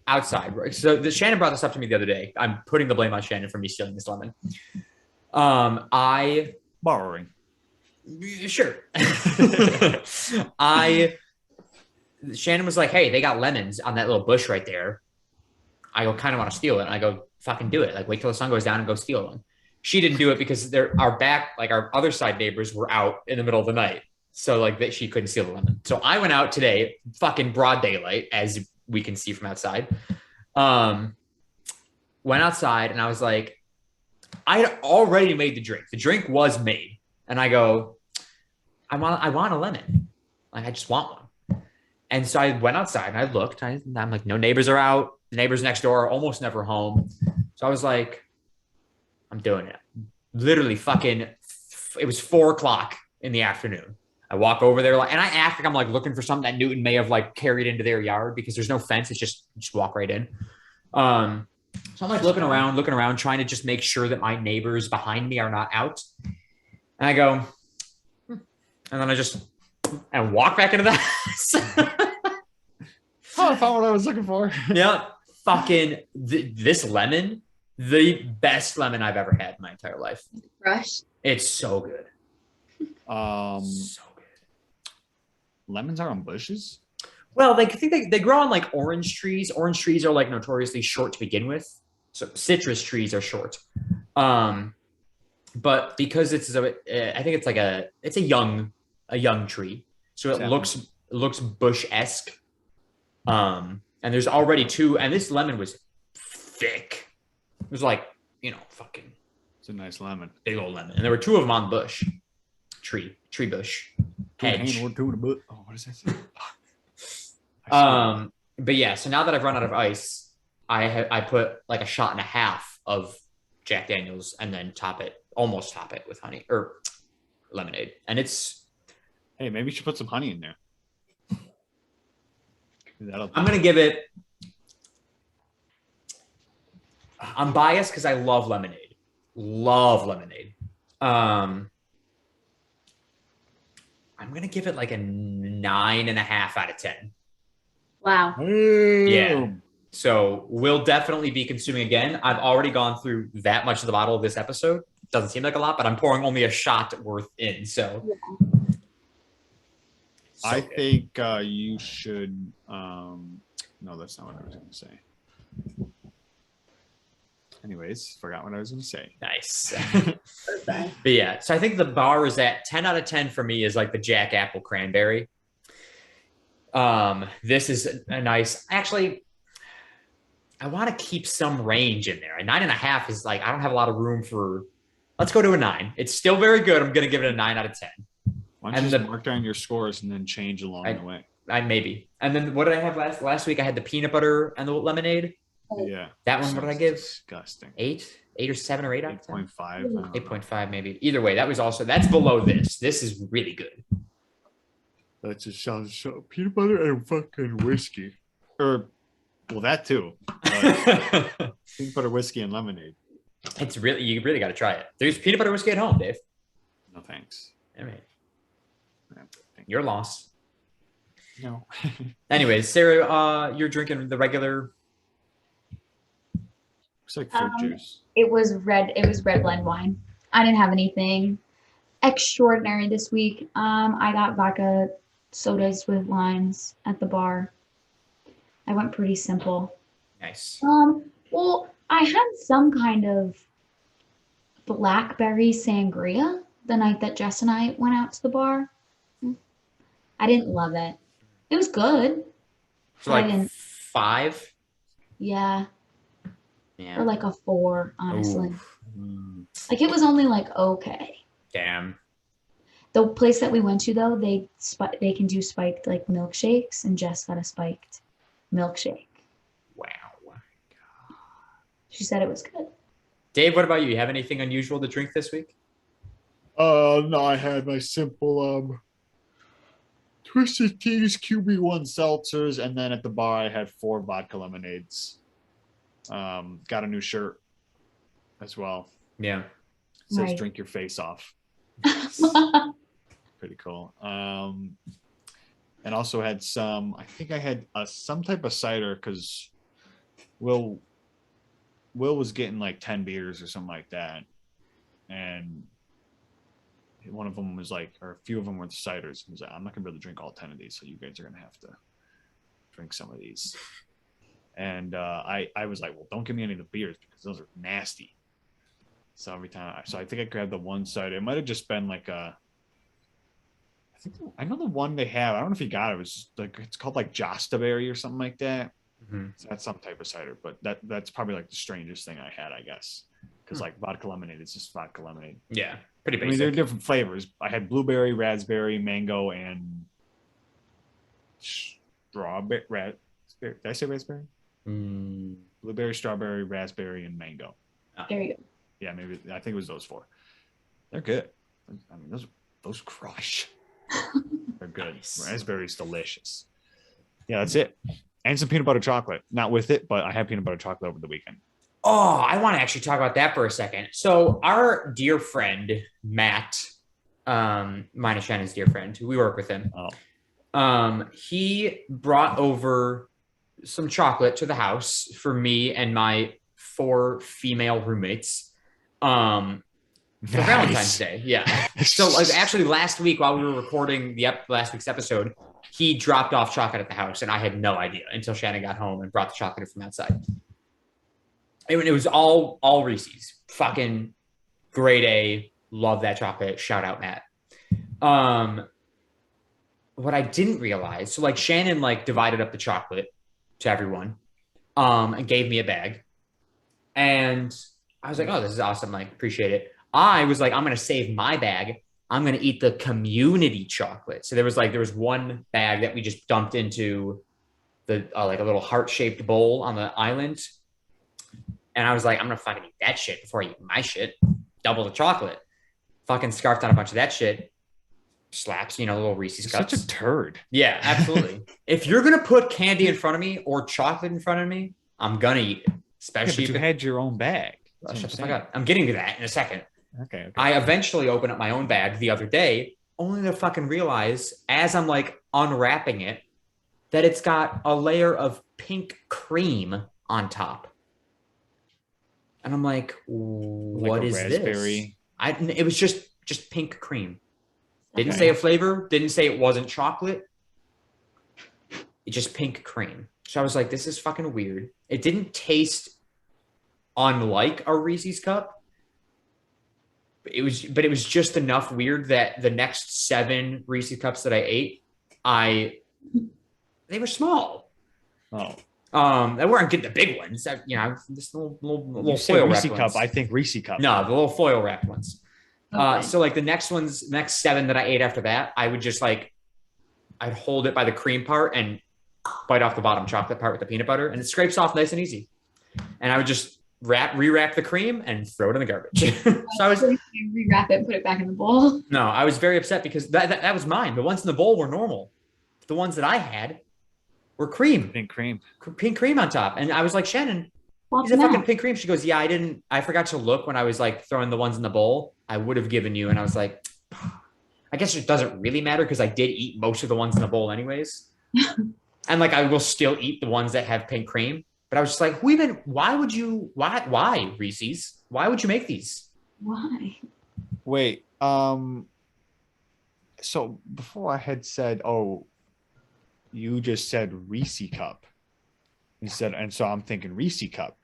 outside. So Shannon brought this up to me the other day. I'm putting the blame on Shannon for me stealing this lemon. Borrowing. Sure. Shannon was like, hey, they got lemons on that little bush right there. I kind of want to steal it. And I go, fucking do it. Like, wait till the sun goes down and go steal one. She didn't do it because our other side neighbors were out in the middle of the night. So like that she couldn't steal the lemon. So I went out today, fucking broad daylight, as we can see from outside. Went outside and I was like, I had already made the drink. The drink was made. And I go, I want a lemon. Like, I just want one. And so I went outside and I looked. I'm like, no neighbors are out. The neighbors next door are almost never home. So I was like, I'm doing it. Literally it was 4:00 in the afternoon. I walk over there and I act like I'm like looking for something that Newton may have like carried into their yard because there's no fence. It's just walk right in. So I'm like looking around, trying to just make sure that my neighbors behind me are not out. And I go, and then I walk back into the house. Oh, I found what I was looking for. Yeah, fucking this lemon, the best lemon I've ever had in my entire life. Rush. It's so good. So good. Lemons are on bushes? Well, I think they grow on like orange trees. Orange trees are like notoriously short to begin with. So citrus trees are short. But because I think it's like it's a young tree. So it looks bush-esque. And there's already two, and this lemon was thick. It was like, fucking. It's a nice lemon. Big old lemon. And there were two of them on the bush. Tree bush. Hedge. Oh, what is that? But yeah, so now that I've run out of ice, I put like a shot and a half of Jack Daniels and then almost top it with honey or lemonade. And it's. Hey, maybe you should put some honey in there. I'm going to give it. I'm biased because I love lemonade. I'm going to give it like a 9.5 out of 10. Wow. Yeah. So we'll definitely be consuming again. I've already gone through that much of the bottle of this episode. Doesn't seem like a lot, but I'm pouring only a shot worth in. So, I think you should. No, that's not what I was going to say. Anyways, forgot what I was going to say. Nice. But yeah, so I think the bar is at 10 out of 10 for me is like the Jack Apple Cranberry. This is a nice, actually, I want to keep some range in there. A 9.5 is like, I don't have a lot of room for, let's go to a 9. It's still very good. I'm going to give it a 9 out of 10. Why don't you just mark down your scores and then change along the way? Maybe. And then what did I have last week? I had the peanut butter and the lemonade. Yeah. That one, what did I give? Disgusting. 8 or 7 or 8 out of 10? 8.5. 8.5 maybe. Either way, that's below this. This is really good. That just sounds so peanut butter and fucking whiskey. Well, that too. Peanut butter, whiskey, and lemonade. You really got to try it. There's peanut butter whiskey at home, Dave. No thanks. I mean, your loss. No. Anyways, Sarah, you're drinking the regular. Looks like fruit juice. It was red blend wine. I didn't have anything extraordinary this week. I got vodka sodas with limes at the bar. I went pretty simple. Nice. Well, I had some kind of blackberry sangria the night that Jess and I went out to the bar. I didn't love it. It was good. So like 5? Yeah. Yeah. Or like a 4, honestly. Oof. Like it was only like okay. Damn. The place that we went to though, they can do spiked like milkshakes, and Jess got a spiked milkshake. Wow. She said it was good. Dave, what about you? You have anything unusual to drink this week? No, I had my simple Twisted Teas, QB1 seltzers, and then at the bar I had 4 vodka lemonades. Got a new shirt as well. Yeah. It says Right. "Drink your face off." Pretty cool. And also had some. I think I had some type of cider because Will was getting like 10 beers or something like that, and one of them was like, or a few of them were the ciders. He was like, I'm not gonna be able to drink all 10 of these, so you guys are gonna have to drink some of these. And I was like, well, don't give me any of the beers because those are nasty. So every time, I think I grabbed the one cider. It might have just been like I know the one they have. I don't know if you got it. It was like it's called like Jostaberry or something like that. Mm-hmm. So that's some type of cider, but that's probably like the strangest thing I had, I guess, because like vodka lemonade is just vodka lemonade. Yeah, pretty I basic. mean, there are different flavors. I had blueberry, raspberry, mango, and strawberry. Did I say raspberry? Blueberry, strawberry, raspberry, and mango. There you go. Yeah, maybe I think it was those 4. They're good. I mean, those crush. They're good. Nice. Raspberry's delicious. Yeah, that's it. And some peanut butter chocolate. Not with it, but I had peanut butter chocolate over the weekend. Oh, I want to actually talk about that for a second. So our dear friend, Matt, mine and Shannon's dear friend, we work with him. He brought over some chocolate to the house for me and my 4 female roommates. For Valentine's Day. Yeah. So like actually last week while we were recording last week's episode, he dropped off chocolate at the house and I had no idea until Shannon got home and brought the chocolate from outside. It was all Reese's. Fucking grade A. Love that chocolate. Shout out, Matt. What I didn't realize, so like Shannon like divided up the chocolate to everyone and gave me a bag. And I was like, oh, this is awesome. Like, appreciate it. I was like, I'm going to save my bag. I'm going to eat the community chocolate. So there was one bag that we just dumped into the like a little heart-shaped bowl on the island. And I was like, I'm going to fucking eat that shit before I eat my shit. Double the chocolate. Fucking scarfed on a bunch of that shit. Slaps, little Reese's cups. Such a turd. Yeah, absolutely. If you're going to put candy in front of me or chocolate in front of me, I'm going to eat it. Especially if you had your own bag. Shut the fuck up. I'm getting to that in a second. Okay. I eventually opened up my own bag the other day, only to fucking realize as I'm like unwrapping it that it's got a layer of pink cream on top. And I'm like, what is raspberry? This? It was just pink cream. Didn't say a flavor. Didn't say it wasn't chocolate. It's just pink cream. So I was like, this is fucking weird. It didn't taste unlike a Reese's cup. It was just enough weird that the next 7 Reese's cups that I ate, they were small. Oh. They weren't getting the big ones. This little foil Reese wrapped cup. ones. I think Reese cup. No, the little foil wrapped ones. Okay. So like the next 7 that I ate after that, I would just like, I'd hold it by the cream part and bite off the bottom chocolate part with the peanut butter, and it scrapes off nice and easy. And I would just re-wrap the cream and throw it in the garbage. So I was rewrap it and put it back in the bowl. No, I was very upset because that was mine. The ones in the bowl were normal. The ones that I had were cream. Pink cream. Pink cream on top. And I was like, Shannon, is it fucking pink cream? She goes, yeah, I forgot to look when I was like throwing the ones in the bowl. I would have given you. And I was like, I guess it doesn't really matter because I did eat most of the ones in the bowl anyways. And like, I will still eat the ones that have pink cream. But I was just like, why Reese's? Why would you make these? Why? Wait, so before I had said, oh, you just said Reese cup. And so I'm thinking Reese cup.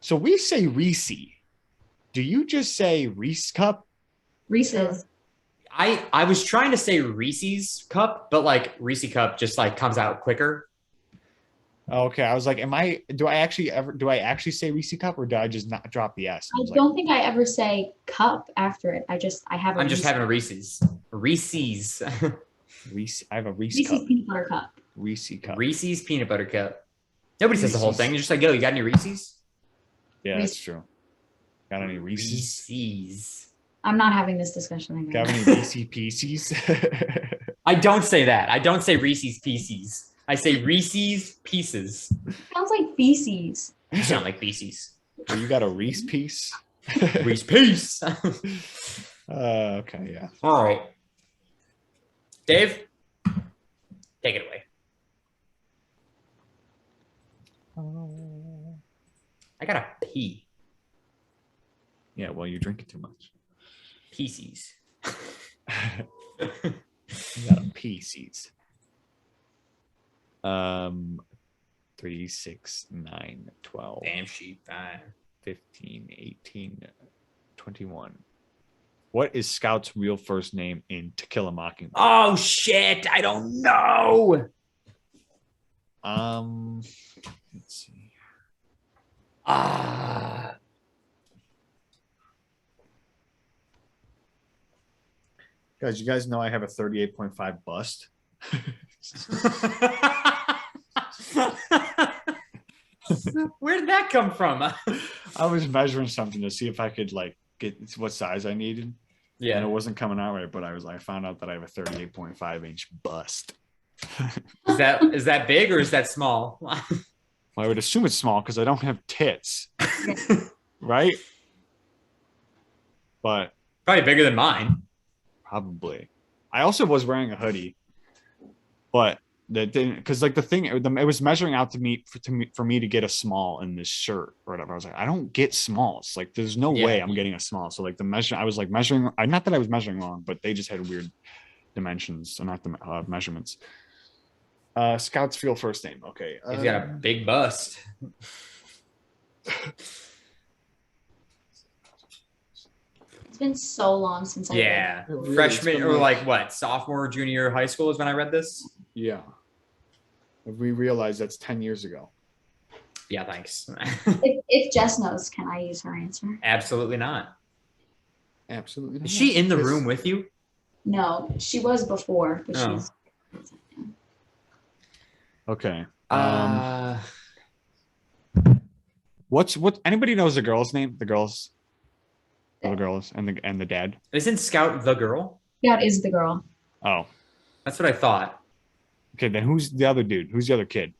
So we say Reese. Do you just say Reese cup? Reese's. I was trying to say Reese's cup, but like Reese cup just like comes out quicker. Okay, I was like, do I actually say Reese cup, or do I just not drop the S? I don't think I ever say cup after it. I'm just having a Reese's. Reese. I have a Reese's cup. peanut butter cup. Reese cup. Reese's peanut butter cup. Nobody says the whole thing. You're just like, yo, you got any Reese's? Yeah, that's true. Got any Reese's? Reese's. I'm not having this discussion again. Got any Reese Pieces? I don't say that. I don't say Reese's Pieces. I say Reese's Pieces. Sounds like feces. You sound like feces. Well, you got a Reese piece? Reese Piece. Okay, yeah. All right. Dave, take it away. I gotta pee. Yeah, well, you're drinking too much. Pieces. You got a PCs. 3, 6, 9, 12, Damn sheep. 15, 18, 21. What is Scout's real first name in To Kill a Mockingbird? Oh shit! I don't know. Let's see. Guys, you guys know I have a 38.5 bust. Where did that come from? I was measuring something to see if I could like get what size I needed. And it Yeah. wasn't coming out right, but I found out that I have a 38.5-inch bust. Is that big or is that small? Well, I would assume it's small because I don't have tits. Right? But Probably bigger than mine. probably. I also was wearing a hoodie, but that didn't, because like the thing, it was measuring out for me to get a small in this shirt or whatever. I was like, I don't get smalls. Like, there's no Yeah. way I'm getting a small. So like I was like measuring. Not that I was measuring wrong, but they just had weird dimensions, so not the measurements. Scout's field first name. Okay. He's got a big bust. It's been so long since I read. Yeah. Really, Freshman it's been or like what? Sophomore, junior year of high school is when I read this. Yeah. We realized that's 10 years ago. Yeah, thanks. If Jess knows, can I use her answer? Absolutely not. Absolutely. Is not. she in the It's- room with you? No, she was before, but Oh. she's. Okay. Uh, What anybody knows the girl's name? The girls, little girls, and the dad. isn't Scout the girl? Scout is the girl. Oh, That's what I thought. okay. Then who's the other dude? Who's the other kid?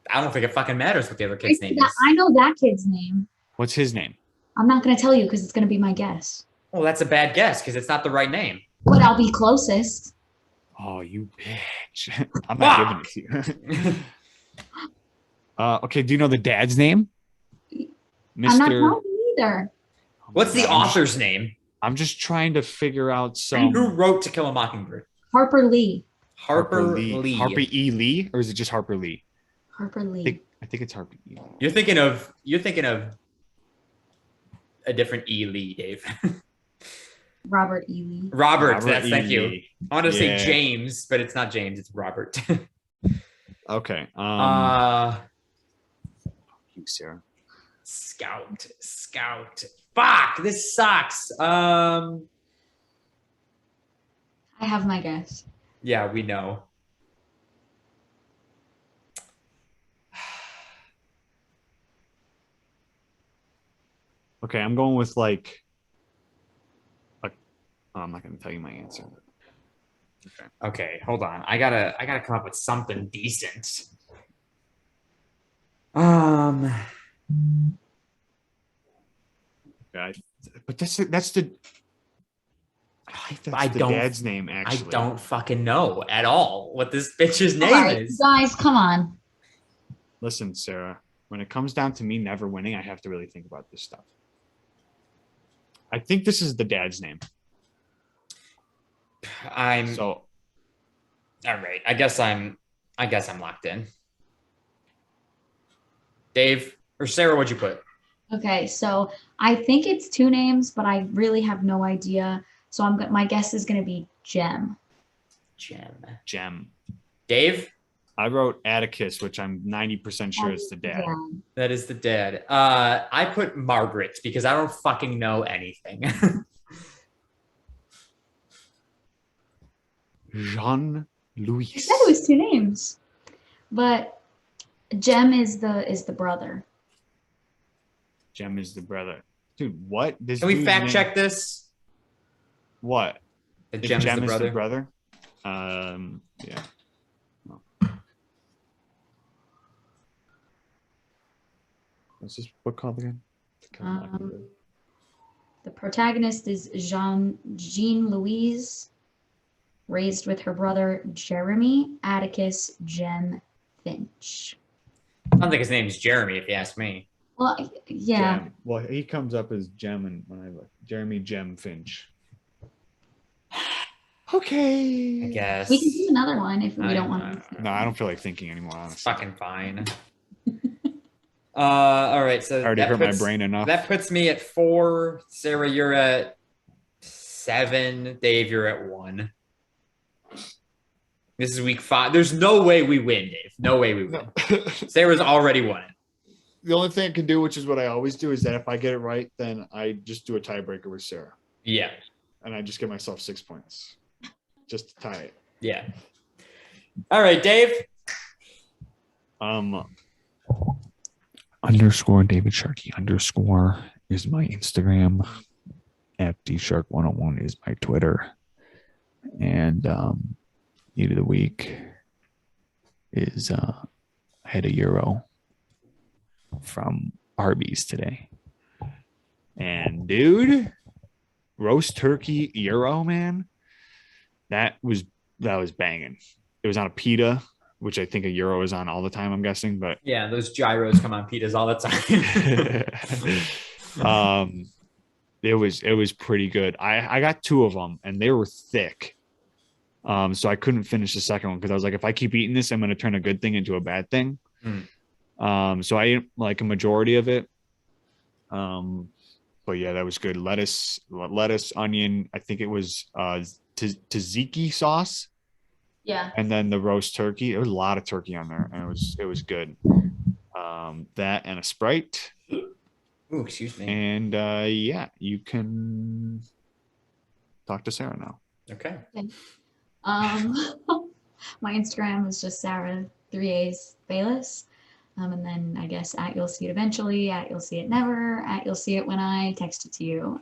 I don't think it fucking matters what the other kid's name is. I know that kid's name. What's his name? I'm not going to tell you because it's going to be my guess. Well, that's a bad guess because it's not the right name. But I'll be closest. Oh, you bitch! I'm not giving it to you. Okay. Do you know the dad's name? I'm not telling you either. What's the author's name? I'm just trying to figure out some. Who wrote To Kill a Mockingbird? Harper Lee. Harper Lee. Harper E. Lee, or is it just Harper Lee? Harper Lee. I think it's Harper E. Lee. You're thinking of a different E. Lee, Dave. Robert E. Lee. Robert. Robert E. Thank you. Lee. I wanted to say Yeah. James, but it's not James. It's Robert. Okay. You, Sarah. Scout. Fuck. This sucks. I have my guess. Yeah, we know. Okay, I'm going with like. I'm not going to tell you my answer. Okay, hold on. I gotta come up with something decent. Um. Okay, but that's the. I the don't- dad's name I actually. don't fucking know at all what this bitch's name All right, is. guys, come on. Listen, Sarah. When it comes down to me never winning, I have to really think about this stuff. I think this is the dad's name. I'm So all right. I guess I'm locked in. Dave or Sarah, what'd you put? Okay, so I think it's two names, but I really have no idea. So my guess is going to be Jem. Gem. Dave? I wrote Atticus, which I'm 90% sure it's the dad. Yeah. That is the dad. I put Margaret because I don't fucking know anything. Jean I Louis. said it was two names, but Jem is the brother. Jem is the brother. Dude, what? This Can we dude's fact name- check this? What? That If Jem is Jem the brother? Yeah. What's this book called again? The protagonist is Jean Louise, raised with her brother Jeremy Atticus Jem Finch. I don't think his name is Jeremy, if you ask me. Well, yeah. Jem. Well, he comes up as Jem, and when I look, Jeremy Jem Finch. Okay. I guess. We can do another one if we don't want to. No, I don't feel like thinking anymore. Honestly, It's fucking fine. All right. So I already hurt my brain enough. That puts me at 4. Sarah, you're at 7. Dave, you're at 1. This is week 5. There's no way we win, Dave. No way we win. Sarah's already won it. The only thing I can do, which is what I always do, is that if I get it right, then I just do a tiebreaker with Sarah. Yeah. And I just give myself 6 points. Just to tie it. Yeah. All right, Dave. Underscore David Sharkey underscore is my Instagram. FDShark101 is my Twitter. And eat of the week is I had a Euro from Arby's today. And dude, roast turkey Euro, man. That was banging. It was on a pita, which I think a Euro is on all the time, I'm guessing. But yeah, those gyros come on pitas all the time. It was pretty good. I got 2 of them and they were thick. So I couldn't finish the second one because I was like, if I keep eating this, I'm going to turn a good thing into a bad thing. So I ate like a majority of it. But yeah, that was good. Lettuce, onion. I think it was tzatziki sauce. Yeah. And then the roast turkey. There was a lot of turkey on there, and it was good. That and a Sprite. Ooh, excuse me. And yeah, you can talk to Sarah now. Okay. My Instagram is just Sarah 3A's Bayless. And then I guess at you'll see it eventually, at you'll see it never, at you'll see it when I text it to you.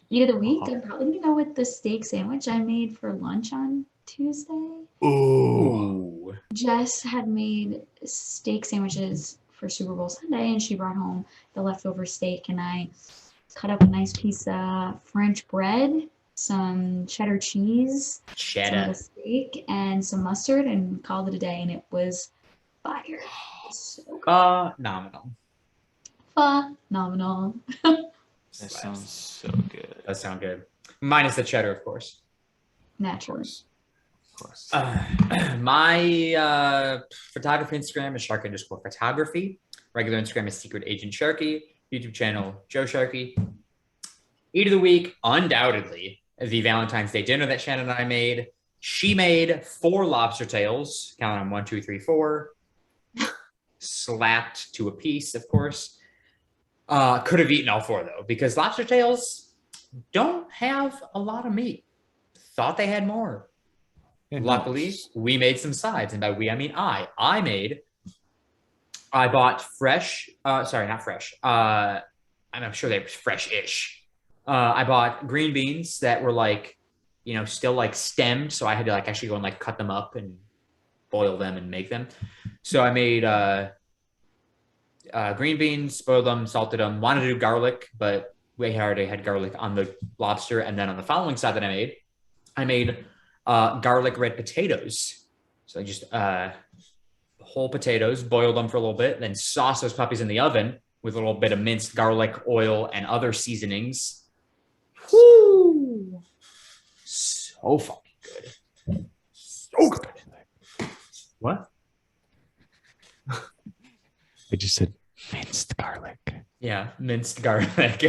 Eat of the week, I'm probably gonna go with the steak sandwich I made for lunch on Tuesday. Ooh. Jess had made steak sandwiches for Super Bowl Sunday, and she brought home the leftover steak, and I cut up a nice piece of French bread, some cheddar cheese, some of the steak, and some mustard, and called it a day, and it was fire. So phenomenal. Phenomenal. That sounds so good. That sounds good. Minus the cheddar, of course. Naturally. Of course. My photography Instagram is Shark_photography. Regular Instagram is Secret Agent Sharky. YouTube channel, Joe Sharky. Eat of the week, undoubtedly, the Valentine's Day dinner that Shannon and I made. She made 4 lobster tails. Count on 1, 2, 3, 4. Slapped to a piece, of course. Could have eaten all 4 though, because lobster tails don't have a lot of meat. Thought they had more. Luckily, we made some sides, and by we I mean I bought fresh. Sorry, not fresh. I'm sure they were fresh-ish. I bought green beans that were like, still like stemmed, so I had to like actually go and like cut them up and boil them and make them. So I made green beans, boiled them, salted them. Wanted to do garlic, but we already had garlic on the lobster. And then on the following side that I made garlic red potatoes. So I just whole potatoes, boiled them for a little bit, then sauce those puppies in the oven with a little bit of minced garlic, oil, and other seasonings. Woo! So fucking good. So good. What? I just said minced garlic. Yeah, minced garlic.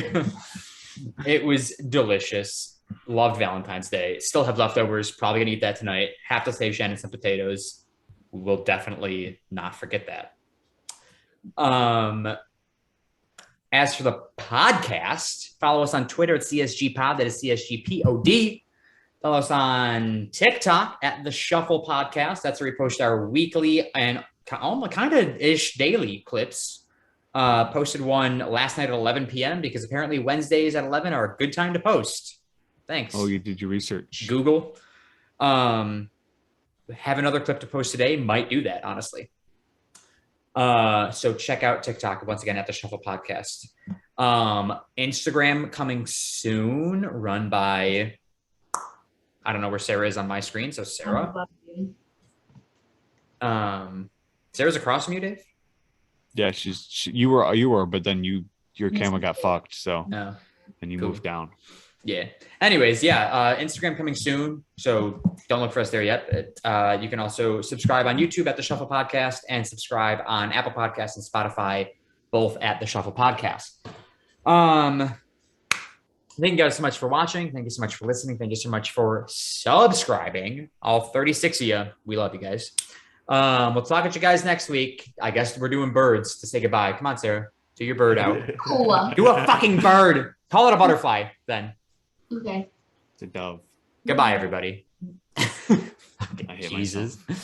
It was delicious. Loved Valentine's Day. Still have leftovers. Probably gonna eat that tonight. Have to save Shannon some potatoes. We'll definitely not forget that. As for the podcast, follow us on Twitter at CSGPod. That is CSGPOD. Follow us on TikTok at The Shuffle Podcast. That's where we post our weekly and kind of ish daily clips. Posted one last night at 11 p.m. because apparently Wednesdays at 11 are a good time to post. Thanks. Oh, did you research? Google. Have another clip to post today. Might do that, honestly. So check out TikTok once again at the Shuffle Podcast. Instagram coming soon, run by, I don't know where Sarah is on my screen. So Sarah. Sarah's across from you, Dave? Yeah, you were, but then your camera got fucked, so No. and you Cool. moved down. Yeah. Anyways, Instagram coming soon. So don't look for us there yet. But, you can also subscribe on YouTube at the Shuffle Podcast and subscribe on Apple Podcasts and Spotify, both at the Shuffle Podcast. Thank you guys so much for watching. Thank you so much for listening. Thank you so much for subscribing. All 36 of you. We love you guys. We'll talk at you guys next week. I guess we're doing birds to say goodbye. Come on, Sarah. Do your bird out. Cool. Do a fucking bird. Call it a butterfly then. Okay. It's a dove. Goodbye, everybody. I hate Jesus. myself.